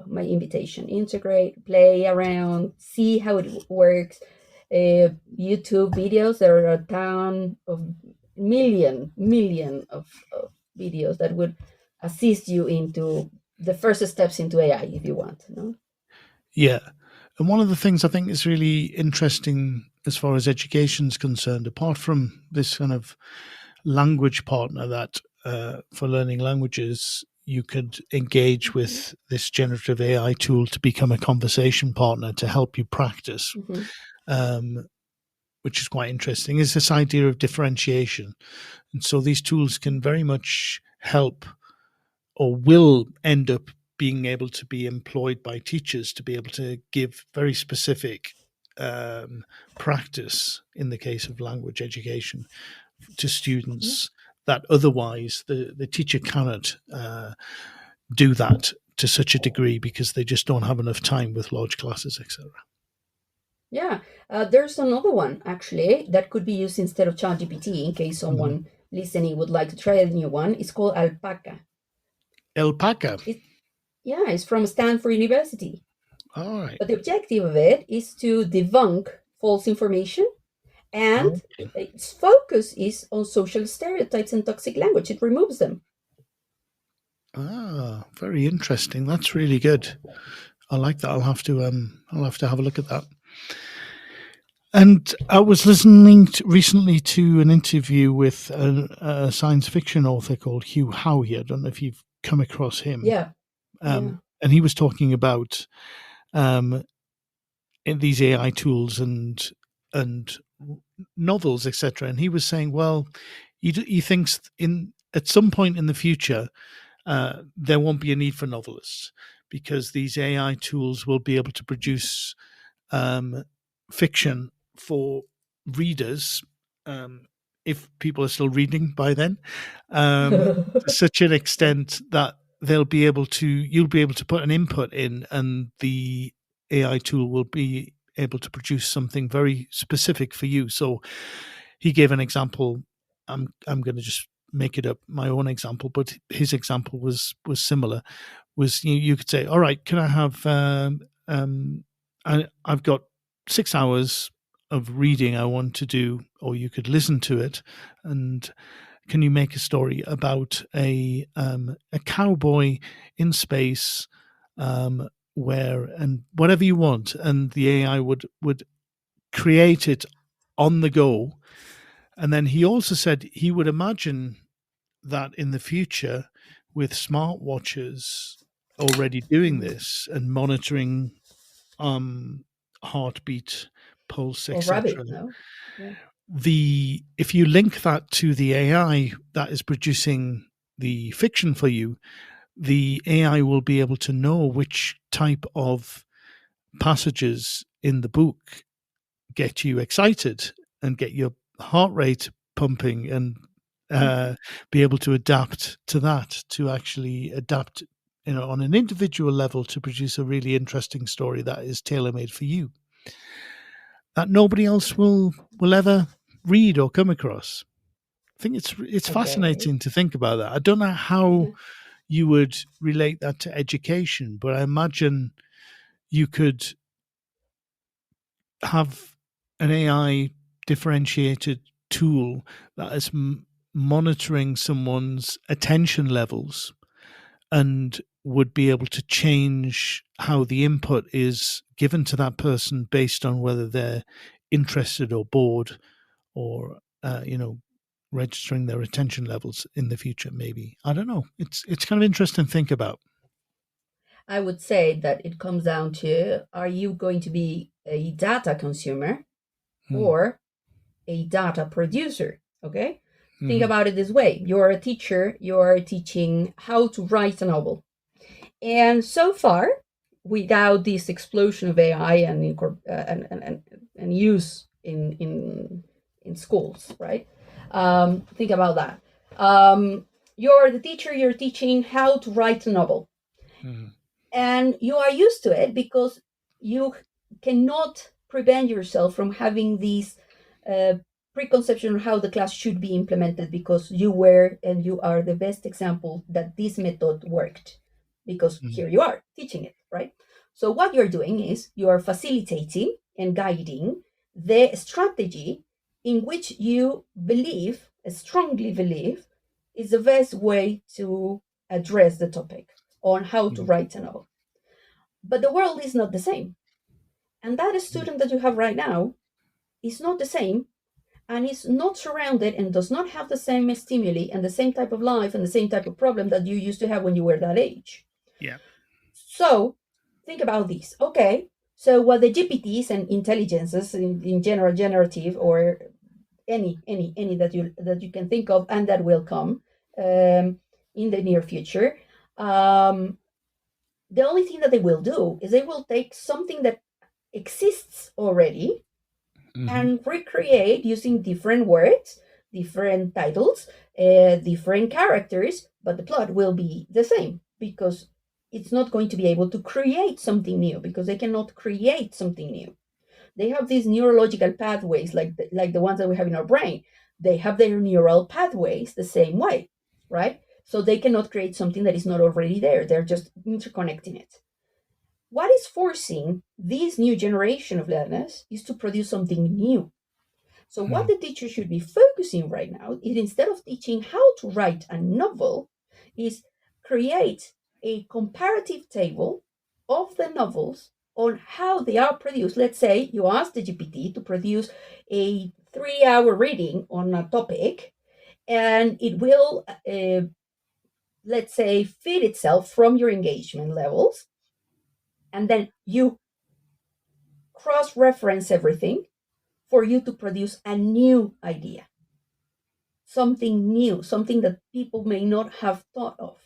F: my invitation. Integrate, play around, see how it works. YouTube videos, there are a ton of million of videos that would assist you into the first steps into AI if you want, no?
B: Yeah. And one of the things I think is really interesting as far as education is concerned, apart from this kind of language partner that for learning languages, you could engage with this generative AI tool to become a conversation partner to help you practice, which is quite interesting, is this idea of differentiation. And so these tools can very much help, or will end up being able to be employed by teachers to be able to give very specific practice in the case of language education to students that otherwise the teacher cannot do that to such a degree because they just don't have enough time with large classes, etc.
F: Yeah, there's another one actually that could be used instead of ChatGPT in case someone listening would like to try a new one. It's called Alpaca.
B: Alpaca?
F: It's from Stanford University.
B: All right.
F: But the objective of it is to debunk false information, and its focus is on social stereotypes and toxic language. It removes them.
B: Ah, very interesting. That's really good. I like that. I'll have to have a look at that. And I was listening recently to an interview with a science fiction author called Hugh Howey. I don't know if you've come across him.
F: Yeah.
B: And he was talking about these AI tools and novels, etc. And he was saying, well, he thinks at some point in the future there won't be a need for novelists because these AI tools will be able to produce fiction for readers, if people are still reading by then, to such an extent that you'll be able to put an input in, and the AI tool will be able to produce something very specific for you. So he gave an example. I'm going to just make it up, my own example, but his example was similar. Was you could say, all right, can I have I've got 6 hours of reading I want to do, or you could listen to it, and can you make a story about a cowboy in space, where, and whatever you want, and the AI would create it on the go. And then he also said he would imagine that in the future, with smartwatches already doing this and monitoring heartbeat, pulse, etc. If you link that to the AI that is producing the fiction for you, the AI will be able to know which type of passages in the book get you excited and get your heart rate pumping, and be able to adapt to that, to actually adapt, on an individual level, to produce a really interesting story that is tailor-made for you, that nobody else will ever read or come across. I think it's fascinating to think about that. I don't know how you would relate that to education, but I imagine you could have an AI differentiated tool that is monitoring someone's attention levels and would be able to change how the input is given to that person based on whether they're interested or bored, or registering their attention levels in the future. Maybe, I don't know. It's kind of interesting to think about.
F: I would say that it comes down to, are you going to be a data consumer or a data producer? Okay. Think about it this way. You're a teacher, you're teaching how to write a novel. And so far, without this explosion of AI and use in schools, right? Think about that. You're the teacher, you're teaching how to write a novel. And you are used to it because you cannot prevent yourself from having these preconception of how the class should be implemented, because you were and you are the best example that this method worked, because here you are teaching it, right? So what you're doing is you are facilitating and guiding the strategy in which you believe, strongly believe, is the best way to address the topic on how to write a novel. But the world is not the same. And that student that you have right now is not the same, and is not surrounded and does not have the same stimuli and the same type of life and the same type of problem that you used to have when you were that age.
B: Yeah.
F: So think about this. Okay, so what the GPTs and intelligences in general, generative, or any that you can think of and that will come in the near future, the only thing that they will do is they will take something that exists already and recreate using different words, different titles, different characters, but the plot will be the same, because it's not going to be able to create something new, because they cannot create something new. They have these neurological pathways like the ones that we have in our brain. They have their neural pathways the same way, right? So they cannot create something that is not already there. They're just interconnecting it. What is forcing this new generation of learners is to produce something new. So what the teacher should be focusing right now is, instead of teaching how to write a novel, is create a comparative table of the novels on how they are produced. Let's say you ask the GPT to produce a 3-hour reading on a topic, and it will, let's say, feed itself from your engagement levels. And then you cross-reference everything for you to produce a new idea, something new, something that people may not have thought of.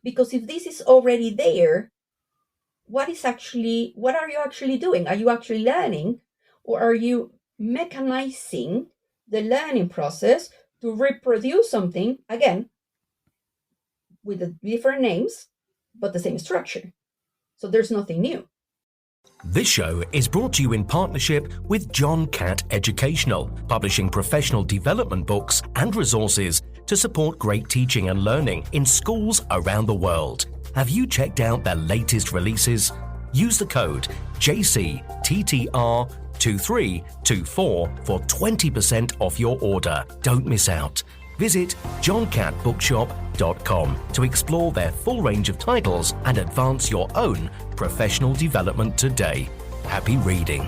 F: Because if this is already there, what are you actually doing? Are you actually learning, or are you mechanizing the learning process to reproduce something, again, with the different names, but the same structure? So there's nothing new.
C: This show is brought to you in partnership with John Catt Educational, publishing professional development books and resources to support great teaching and learning in schools around the world. Have you checked out their latest releases? Use the code JCTTR2324 for 20% off your order. Don't miss out. Visit johncattbookshop.com to explore their full range of titles and advance your own professional development today. Happy reading.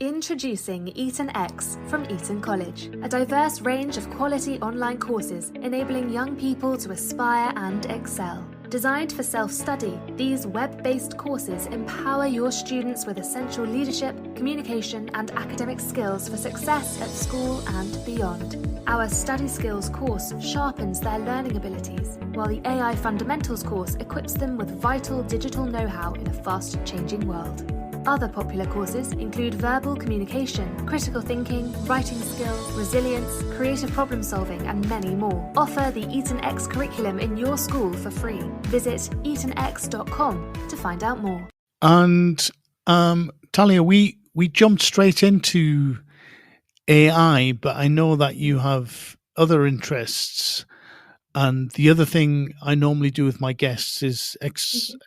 D: Introducing Eton X from Eton College, a diverse range of quality online courses enabling young people to aspire and excel. Designed for self-study, these web-based courses empower your students with essential leadership, communication, and academic skills for success at school and beyond. Our Study Skills course sharpens their learning abilities, while the AI Fundamentals course equips them with vital digital know-how in a fast-changing world. Other popular courses include verbal communication, critical thinking, writing skills, resilience, creative problem solving, and many more. Offer the Eton X curriculum in your school for free. Visit etonx.com to find out more.
B: And Talia, we jumped straight into AI, but I know that you have other interests. And the other thing I normally do with my guests is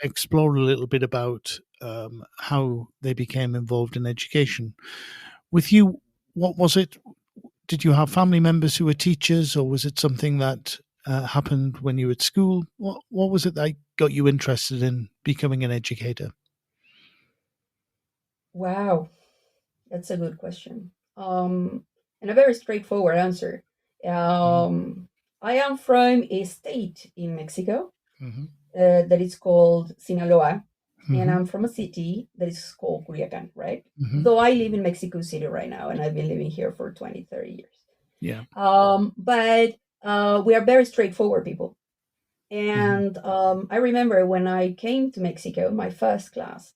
B: explore a little bit about how they became involved in education. With you, what was it did you have family members who were teachers, or was it something that happened when you were at school? What was it that got you interested in becoming an educator?
F: Wow, that's a good question. And a very straightforward answer. I am from a state in Mexico that is called Sinaloa, and I'm from a city that is called Culiacan, right? Though I live in Mexico City right now, and I've been living here for 20, 30 years.
B: Yeah.
F: But we are very straightforward people. And I remember when I came to Mexico, my first class,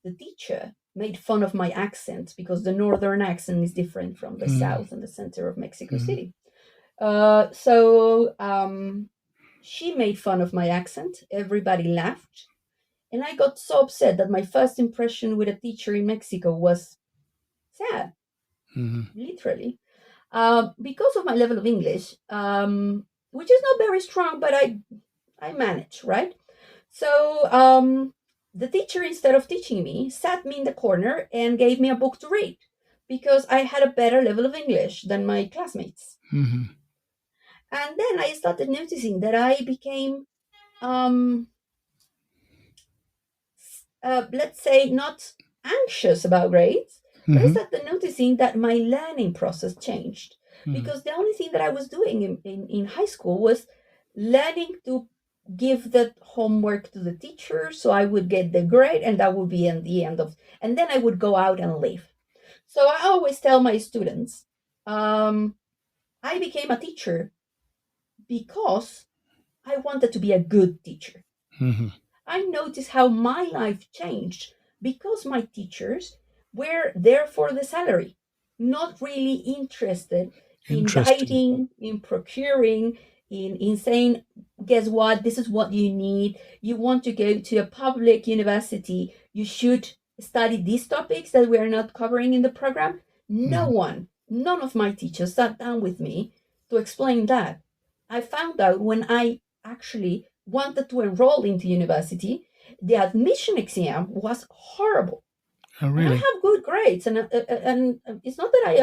F: the teacher made fun of my accent because the northern accent is different from the south and the center of Mexico City. So she made fun of my accent. Everybody laughed. And I got so upset that my first impression with a teacher in Mexico was sad, literally. Because of my level of English, which is not very strong, but I manage, right? So the teacher, instead of teaching me, sat me in the corner and gave me a book to read because I had a better level of English than my classmates. And then I started noticing that I became, let's say, not anxious about grades, but I started noticing that my learning process changed because the only thing that I was doing in high school was learning to give the homework to the teacher so I would get the grade, and that would be in the end of, and then I would go out and leave. So I always tell my students, I became a teacher because I wanted to be a good teacher. I noticed how my life changed because my teachers were there for the salary, not really interested in guiding, in procuring, in saying, guess what, this is what you need. You want to go to a public university, you should study these topics that we are not covering in the program. None of my teachers sat down with me to explain that. I found out when I actually wanted to enroll into university, the admission exam was horrible.
B: Oh, really?
F: And I have good grades, and it's not that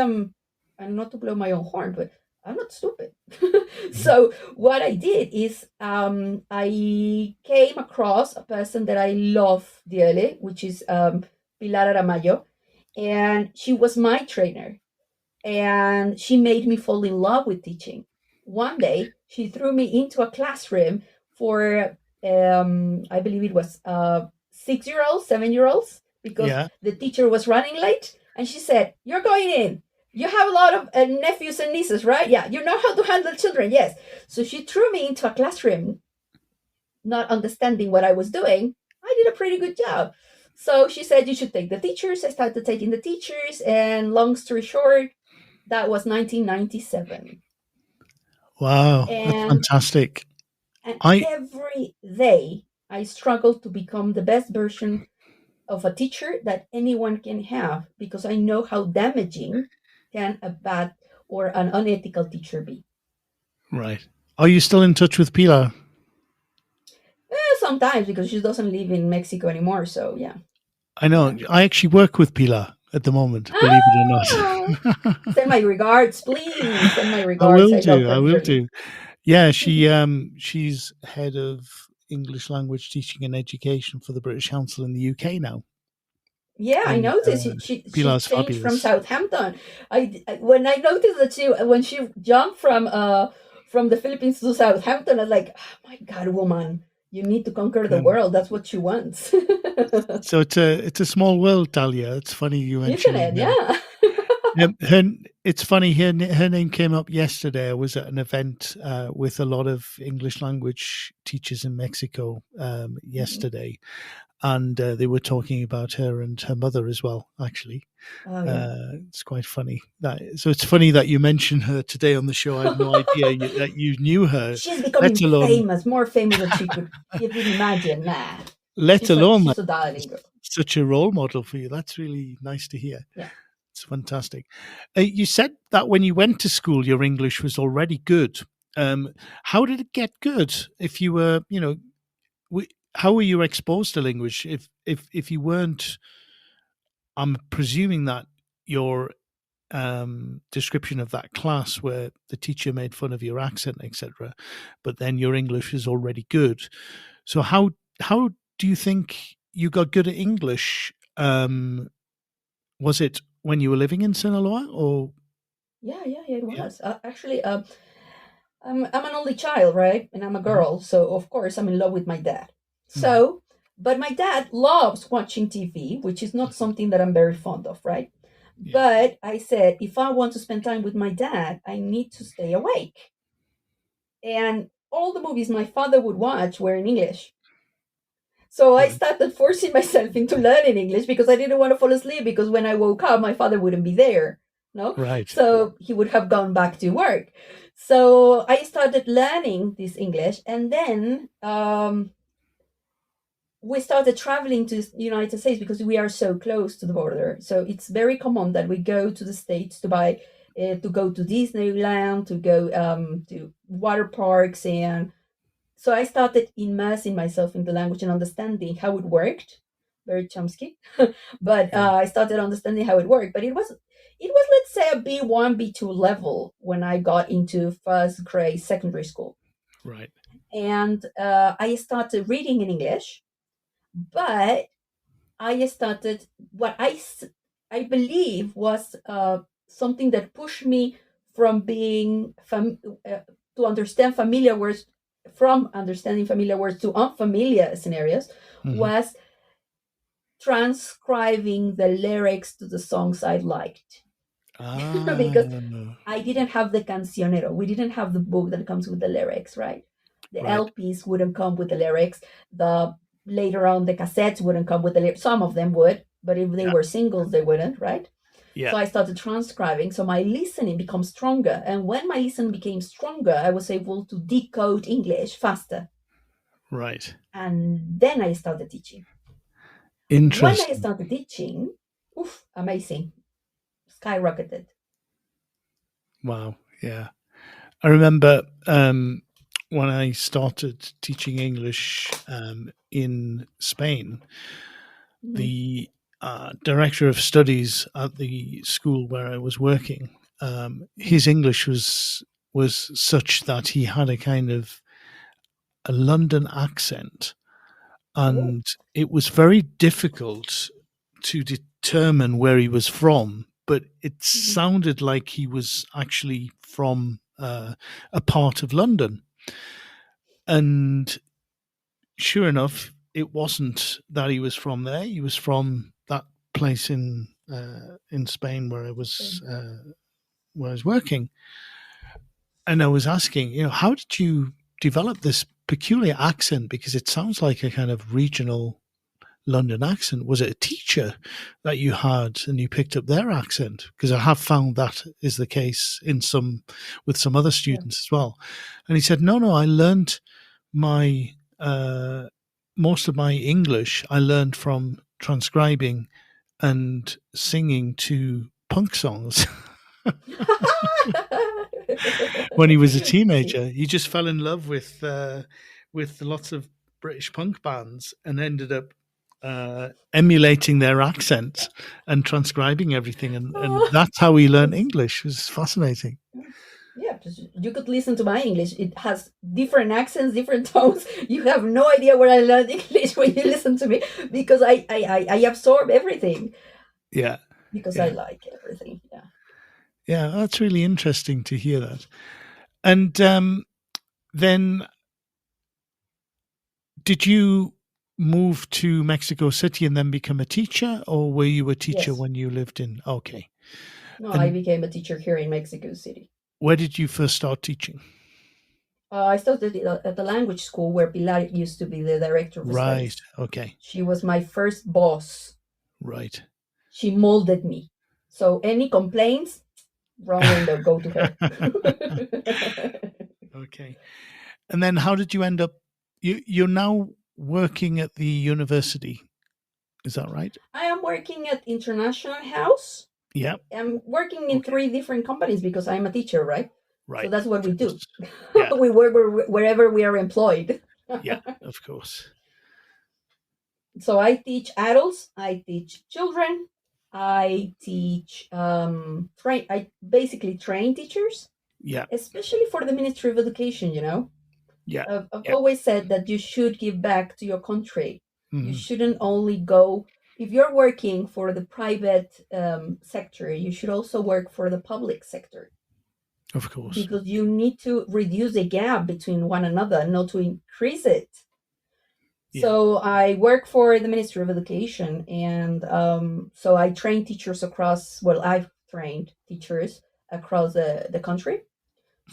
F: I'm not to blow my own horn, but I'm not stupid. So what I did is I came across a person that I love dearly, which is Pilar Aramayo, and she was my trainer, and she made me fall in love with teaching. One day, she threw me into a classroom for, I believe it was 6-year-olds, 7-year-olds, because the teacher was running late. And she said, "You're going in. You have a lot of nephews and nieces, right? Yeah, you know how to handle children, yes." So she threw me into a classroom, not understanding what I was doing. I did a pretty good job. So she said, "You should take the teachers." I started taking the teachers, and long story short, that was 1997.
B: Wow, that's fantastic.
F: And every day I struggled to become the best version of a teacher that anyone can have, because I know how damaging can a bad or an unethical teacher be.
B: Right. Are you still in touch with Pilar?
F: Sometimes, because she doesn't live in Mexico anymore. So, yeah.
B: I know. I actually work with Pilar at the moment, believe it or not.
F: Send my regards, please. Send my regards.
B: I will do. Yeah, she's head of English language teaching and education for the British Council in the UK now.
F: Yeah, I noticed she changed fabulous. From Southampton. When I noticed that when she jumped from the Philippines to Southampton, I was like, "Oh my God, woman, you need to conquer the world. That's what she wants."
B: So it's a small world, Talia. It's funny you mentioned
F: it. Yeah.
B: It's funny. Her name came up yesterday. I was at an event with a lot of English language teachers in Mexico yesterday, and they were talking about her and her mother as well. Actually, it's quite funny. So it's funny that you mentioned her today on the show. I had no idea that you knew her.
F: She's becoming famous, more famous than she could even imagine.
B: Let alone she's a darling girl. Such a role model for you. That's really nice to hear.
F: Yeah.
B: It's fantastic. You said that when you went to school, your English was already good. How did it get good? If you were, how were you exposed to language? If you weren't, I'm presuming that your description of that class where the teacher made fun of your accent, etc. But then your English is already good. So how do you think you got good at English? Was it when you were living in Sinaloa, or?
F: Yeah, it was. Actually, I'm an only child, right? And I'm a girl, so of course I'm in love with my dad. So, but my dad loves watching TV, which is not something that I'm very fond of, right?
B: Yeah.
F: But I said, if I want to spend time with my dad, I need to stay awake. And all the movies my father would watch were in English. So I started forcing myself into learning English because I didn't want to fall asleep, because when I woke up, my father wouldn't be there. No?
B: Right.
F: So he would have gone back to work. So I started learning this English, and then we started traveling to the United States because we are so close to the border. So it's very common that we go to the States to buy, to go to Disneyland, to go to water parks. And so I started immersing myself in the language and understanding how it worked. Very Chomsky. But I started understanding how it worked. But it was, let's say, a B1, B2 level when I got into first grade secondary school.
B: Right.
F: And I started reading in English, but I started what I believe was something that pushed me from being to understand familiar words, from understanding familiar words to unfamiliar scenarios, was transcribing the lyrics to the songs I liked. Because I didn't have the cancionero. We didn't have the book that comes with the lyrics, right? The LPs wouldn't come with the lyrics. Later on, the cassettes wouldn't come with the lyrics. Some of them would, but if they were singles, they wouldn't, right? Yeah. So I started transcribing. So my listening becomes stronger. And when my listening became stronger, I was able to decode English faster.
B: Right.
F: And then I started teaching.
B: Interesting.
F: When I started teaching, amazing. Skyrocketed.
B: Wow. Yeah. I remember when I started teaching English in Spain, the director of studies at the school where I was working, his English was such that he had a kind of a London accent, and it was very difficult to determine where he was from, but it sounded like he was actually from a part of London. And sure enough, it wasn't that he was from there. He was from that place in Spain where I was working. And I was asking, how did you develop this peculiar accent? Because it sounds like a kind of regional London accent. Was it a teacher that you had and you picked up their accent? Because I have found that is the case with some other students as well. And he said, no, I learned my most of my English I learned from transcribing and singing to punk songs. When he was a teenager, he just fell in love with lots of British punk bands and ended up emulating their accents and transcribing everything, and that's how he learned English. It was fascinating.
F: Yeah, you could listen to my English. It has different accents, different tones. You have no idea where I learned English when you listen to me, because I absorb everything.
B: Yeah.
F: Because I like everything. Yeah.
B: Yeah, that's really interesting to hear that. And then did you move to Mexico City and then become a teacher, or were you a teacher when you lived in? Okay.
F: No, I became a teacher here in Mexico City.
B: Where did you first start teaching?
F: I started at the language school where Pilar used to be the director of studies.
B: Okay.
F: She was my first boss.
B: Right.
F: She molded me. So any complaints, wrong window, go to her.
B: Okay. And then how did you end up? You're now working at the university. Is that right? I
F: am working at International House.
B: Yeah.
F: I'm working in 3 different companies because I'm a teacher, right?
B: Right.
F: So that's what we do.
B: Yeah.
F: We work wherever we are employed.
B: Yeah, of course.
F: So I teach adults, I teach children, I teach, I basically train teachers,
B: Yeah.
F: especially for the Ministry of Education,
B: Yeah.
F: I've
B: Yeah.
F: always said that you should give back to your country. You
B: Mhm.
F: shouldn't only go, if you're working for the private sector, you should also work for the public sector,
B: Of course.
F: because you need to reduce the gap between one another, not to increase it.
B: Yeah.
F: So I work for the Ministry of Education, and so I train teachers across, well, I've trained teachers across the country.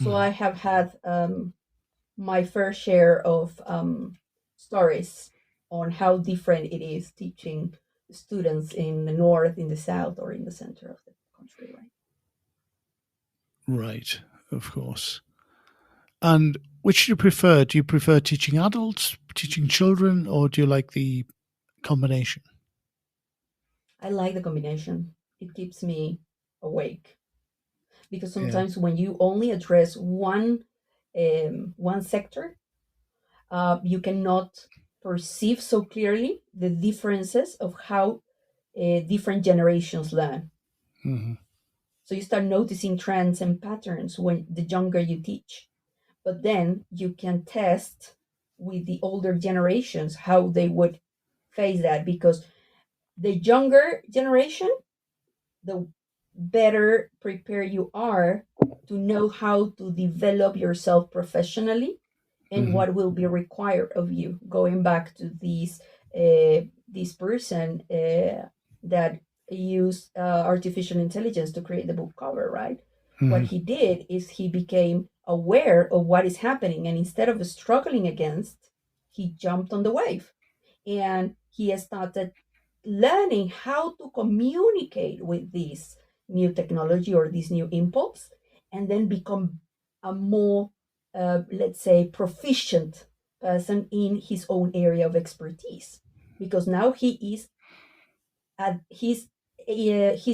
F: So
B: Mhm.
F: I have had my fair share of stories on how different it is teaching students in the north, in the south, or in the center of the country, right?
B: Right. Of course. And which do you prefer? Do you prefer teaching adults, teaching children, or do you like the combination?
F: I like the combination. It keeps me awake, because
B: Yeah.
F: sometimes when you only address one sector, you cannot perceive so clearly the differences of how different generations learn.
B: Hmm.
F: So you start noticing trends and patterns when the younger you teach. But then you can test with the older generations how they would face that, because the younger generation, the better prepared you are to know how to develop yourself professionally and
B: Mhm.
F: what will be required of you. Going back to this person that used artificial intelligence to create the book cover, right? What
B: Mhm.
F: he did is he became aware of what is happening, and instead of struggling against, he jumped on the wave, and he started learning how to communicate with this new technology or this new impulse, and then become a more, let's say, proficient person in his own area of expertise, because now he's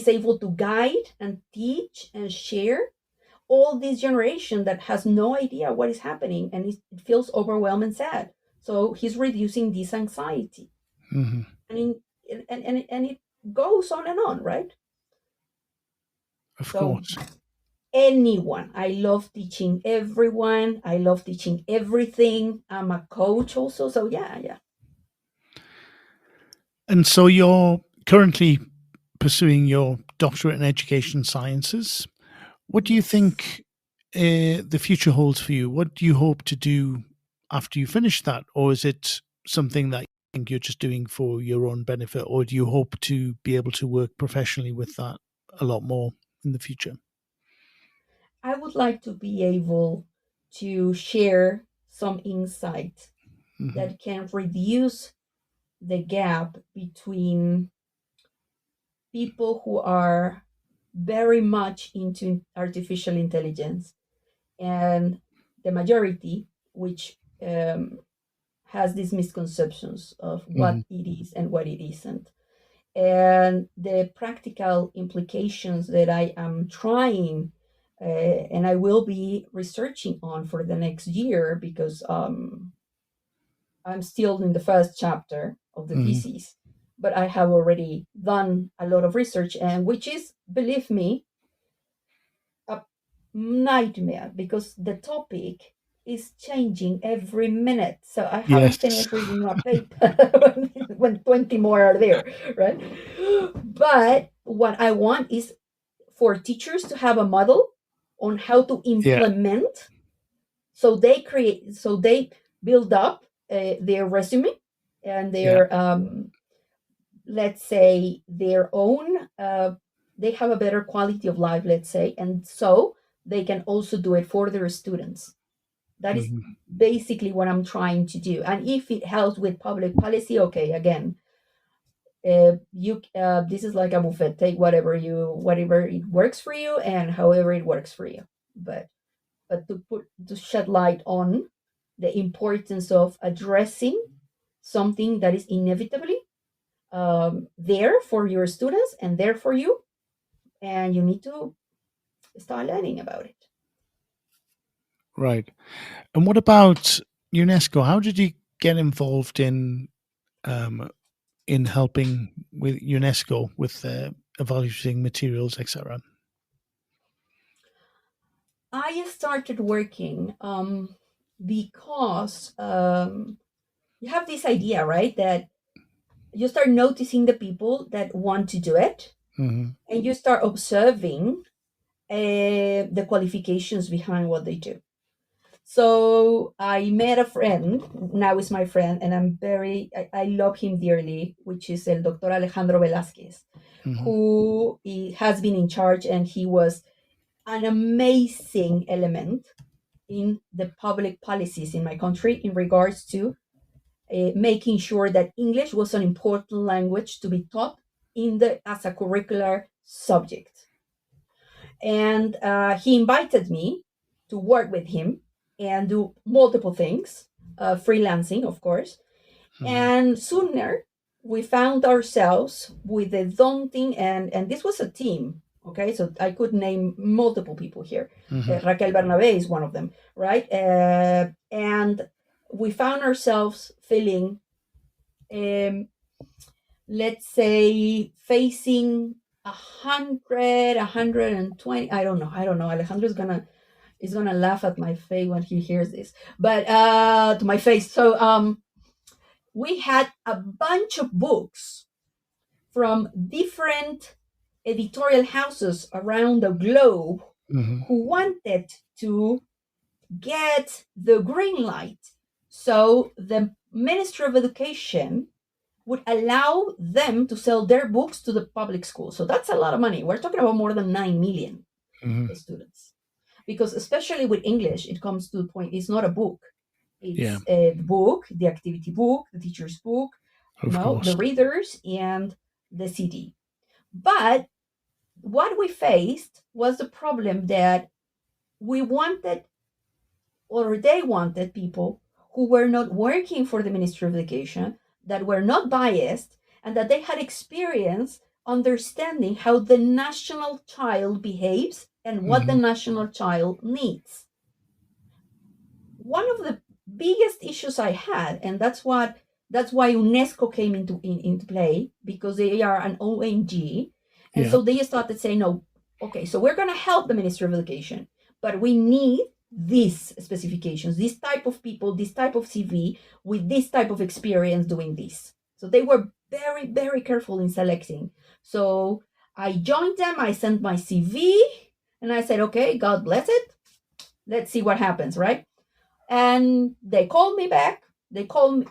F: able to guide and teach and share all this generation that has no idea what is happening, and it feels overwhelmed and sad. So he's reducing this anxiety,
B: Mhm.
F: and it goes on and on, right?
B: Of
F: So
B: course.
F: anyone, I love teaching everyone. I love teaching everything. I'm a coach also, so yeah.
B: And so you're currently pursuing your doctorate in education sciences. What do you
F: Yes.
B: think the future holds for you? What do you hope to do after you finish that? Or is it something that you think you're just doing for your own benefit? Or do you hope to be able to work professionally with that a lot more in the future?
F: I would like to be able to share some insight
B: Hmm.
F: that can reduce the gap between people who are very much into artificial intelligence and the majority, which has these misconceptions of what
B: Hmm.
F: it is and what it isn't. And the practical implications that I am trying and I will be researching on for the next year, because I'm still in the first chapter of the
B: Hmm.
F: thesis, but I have already done a lot of research, and which is, believe me, a nightmare, because the topic is changing every minute. So I haven't
B: Yes.
F: finished reading a paper when 20 more are there, right? But what I want is for teachers to have a model on how to
B: Yeah.
F: implement. So they build up their resume and
B: Yeah.
F: their, let's say, their own, they have a better quality of life, let's say, and so they can also do it for their students. That is
B: Hmm.
F: basically what I'm trying to do. And if it helps with public policy, okay, again, you this is like a buffet. Take whatever it works for you, and however it works for you. But to shed light on the importance of addressing something that is inevitably there for your students and there for you, and you need to start learning about it.
B: Right. And what about UNESCO? How did you get involved um, in helping with UNESCO with evaluating materials, etc.?
F: I started working because you have this idea, right? That you start noticing the people that want to do it,
B: Mm-hmm.
F: and you start observing the qualifications behind what they do. So I met a friend, now is my friend, and I love him dearly, which is el Dr. Alejandro Velázquez,
B: Mm-hmm.
F: who has been in charge, and he was an amazing element in the public policies in my country in regards to making sure that English was an important language to be taught as a curricular subject. And he invited me to work with him and do multiple things, freelancing, of course.
B: Mm-hmm.
F: And sooner we found ourselves with a daunting, and this was a team. Okay, so I could name multiple people here.
B: Mm-hmm.
F: Raquel Bernabé is one of them, right? And we found ourselves feeling, let's say, facing 120. I don't know. Alejandro is gonna laugh at my face when he hears this, but to my face. So we had a bunch of books from different editorial houses around the globe
B: Mm-hmm.
F: who wanted to get the green light. So the Ministry of Education would allow them to sell their books to the public school. So that's a lot of money. We're talking about more than 9 million
B: Mm-hmm.
F: students. Because especially with English, it comes to the point, it's not a book. It's the book, the activity book, the teacher's book, the readers, and the CD. But what we faced was the problem that we wanted, or they wanted, people who were not working for the Ministry of Education, that were not biased, and that they had experience understanding how the national child behaves and what the national child needs. One of the biggest issues I had, and that's why UNESCO came into play, because they are an ONG, and so they started saying, no, okay, so we're going to help the Ministry of Education, but we need these specifications, this type of people, this type of CV with this type of experience doing this. So they were very, very careful in selecting. So I joined them, I sent my CV, and I said, okay, God bless it. Let's see what happens, right? And they called me back. They called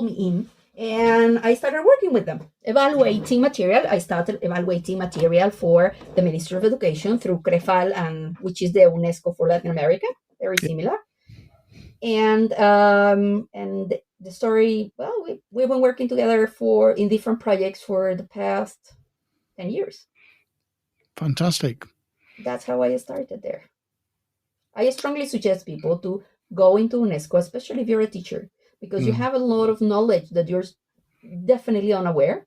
F: me in, and I started working with them, evaluating material. I started evaluating material for the Ministry of Education through CREFAL, which is the UNESCO for Latin America, very similar. And the story, well, we've been working together in different projects for the past 10 years.
B: Fantastic.
F: That's how I started there. I strongly suggest people to go into UNESCO, especially if you're a teacher, because you have a lot of knowledge that you're definitely unaware,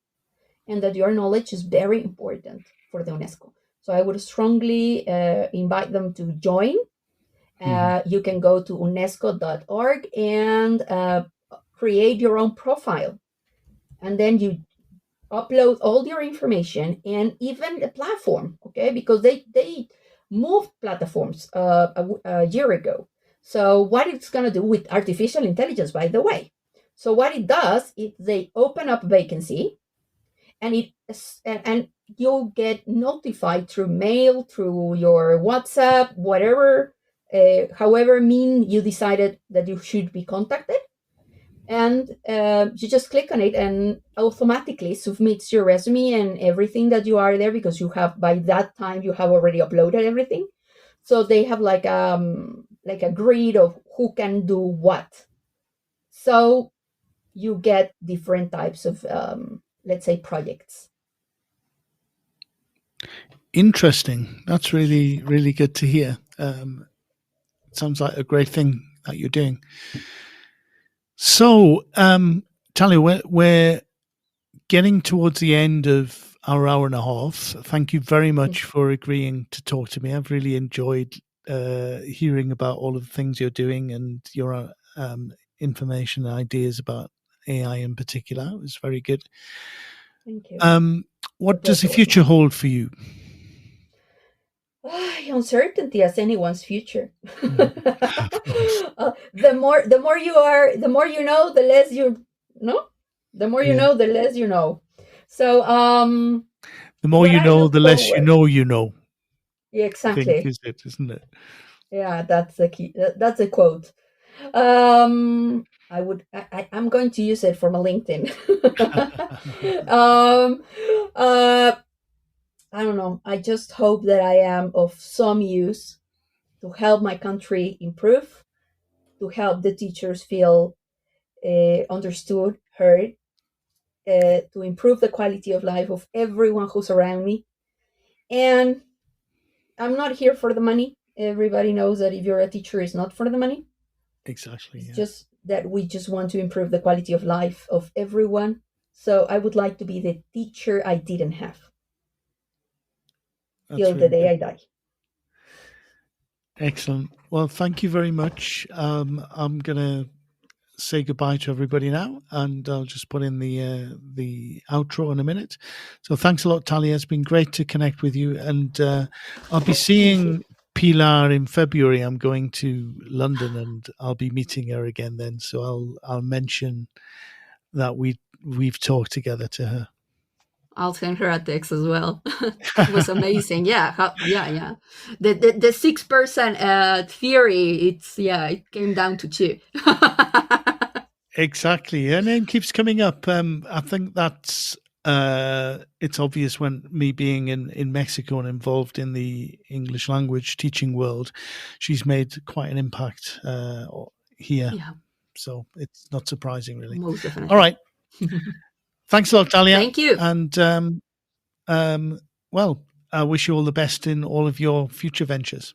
F: and that your knowledge is very important for the UNESCO. So I would strongly invite them to join. You can go to unesco.org and create your own profile. And then you upload all your information and even the platform, okay? Because they moved platforms a year ago. So what it's going to do with artificial intelligence, by the way. So what it does is they open up a vacancy, and you'll get notified through mail, through your WhatsApp, whatever, however mean you decided that you should be contacted. And you just click on it, and automatically submits your resume and everything that you are there, because you have, by that time, you have already uploaded everything. So they have like a grid of who can do what. So you get different types of, let's say, projects.
B: Interesting. That's really, really good to hear. Sounds like a great thing that you're doing. So, Talia, we're getting towards the end of our hour and a half. Thank you very much for agreeing to talk to me. I've really enjoyed hearing about all of the things you're doing and your information and ideas about AI in particular. It was very good.
F: Thank you.
B: What does
F: That's
B: the
F: awesome.
B: future hold for you?
F: Uncertainty as anyone's future.
B: Of course.
F: The more you are, the more you know, the less you know. The more you
B: Yeah.
F: know, the less you know. So
B: The more
F: what
B: you
F: I
B: know,
F: look
B: the less you
F: forward.
B: know you know,
F: Yeah,
B: I think
F: exactly.
B: is it, isn't it?
F: Yeah, that's the key. That's a quote. I'm going to use it for my LinkedIn. um, I don't know. I just hope that I am of some use to help my country improve, to help the teachers feel understood, heard, to improve the quality of life of everyone who's around me. And I'm not here for the money. Everybody knows that if you're a teacher, it's not for the money.
B: Exactly.
F: It's
B: Yeah.
F: just that we just want to improve the quality of life of everyone. So I would like to be the teacher I didn't have
B: That's
F: till the
B: really
F: day
B: good.
F: I die.
B: Excellent. Well, thank you very much. I'm gonna say goodbye to everybody now, and I'll just put in the outro in a minute. So thanks a lot, Talia. It's been great to connect with you, and I'll be seeing Pilar in February. I'm going to London, and I'll be meeting her again then. So I'll mention that we've talked together to her.
F: I'll send her a text as well. It was amazing. Yeah, yeah. The 6% theory. It came down to 2.
B: Exactly. Her name keeps coming up. I think that's it's obvious when me being in Mexico and involved in the English language teaching world, she's made quite an impact here.
F: Yeah,
B: So it's not surprising, really.
F: most definitely.
B: All right. Thanks a lot, Talia.
F: Thank you.
B: And well, I wish you all the best in all of your future ventures.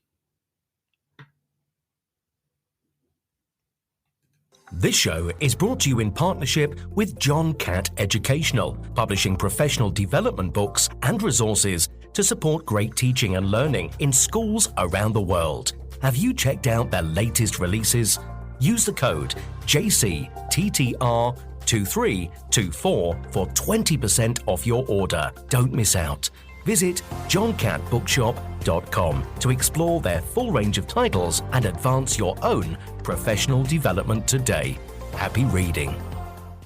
C: This show is brought to you in partnership with John Catt Educational, publishing professional development books and resources to support great teaching and learning in schools around the world. Have you checked out their latest releases? Use the code JCTTR2324 for 20% off your order. Don't miss out. Visit johncattbookshop.com to explore their full range of titles and advance your own professional development today. Happy reading.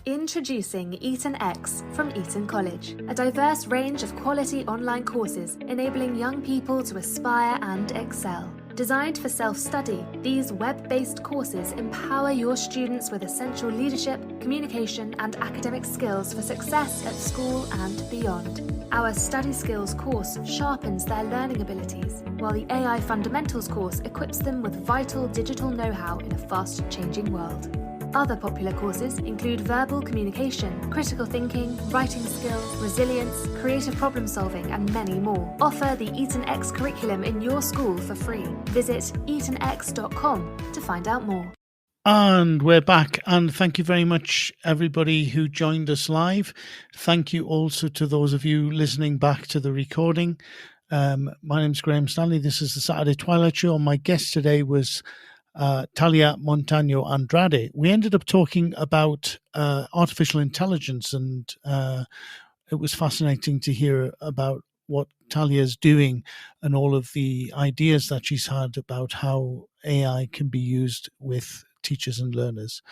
D: Introducing Eton X from Eton College, a diverse range of quality online courses enabling young people to aspire and excel. Designed for self-study, these web-based courses empower your students with essential leadership, communication, and academic skills for success at school and beyond. Our Study Skills course sharpens their learning abilities, while the AI Fundamentals course equips them with vital digital know-how in a fast-changing world. Other popular courses include verbal communication, critical thinking, writing skills, resilience, creative problem solving, and many more. Offer the Eton X curriculum in your school for free. Visit etonx.com to find out more.
B: And we're back. And thank you very much, everybody who joined us live. Thank you also to those of you listening back to the recording. My name's Graham Stanley. This is the Saturday Twilight Show. My guest today was Talia Montano Andrade. We ended up talking about artificial intelligence, and it was fascinating to hear about what Talia's doing and all of the ideas that she's had about how AI can be used with teachers and learners.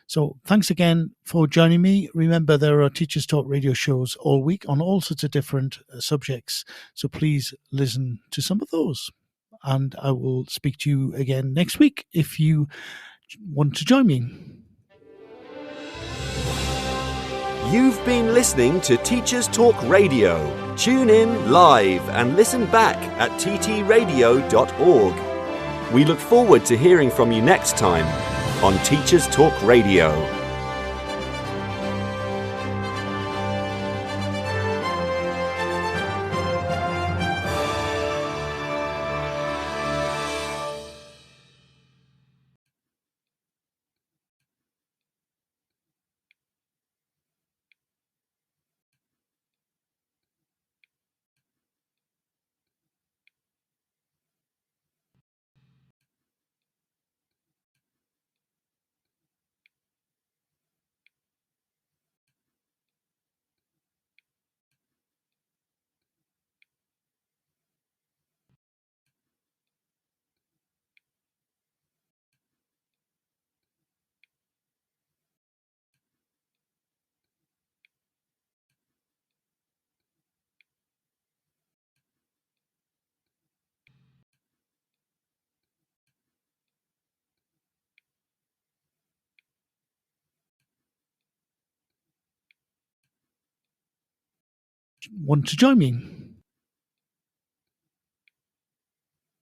B: So thanks again for joining me. Remember, there are Teachers Talk radio shows all week on all sorts of different subjects. So please listen to some of those. And I will speak to you again next week if you want to join me.
A: You've been listening to Teachers Talk Radio. Tune in live and listen back at ttradio.org. We look forward to hearing from you next time on Teachers Talk Radio.
B: want to join me.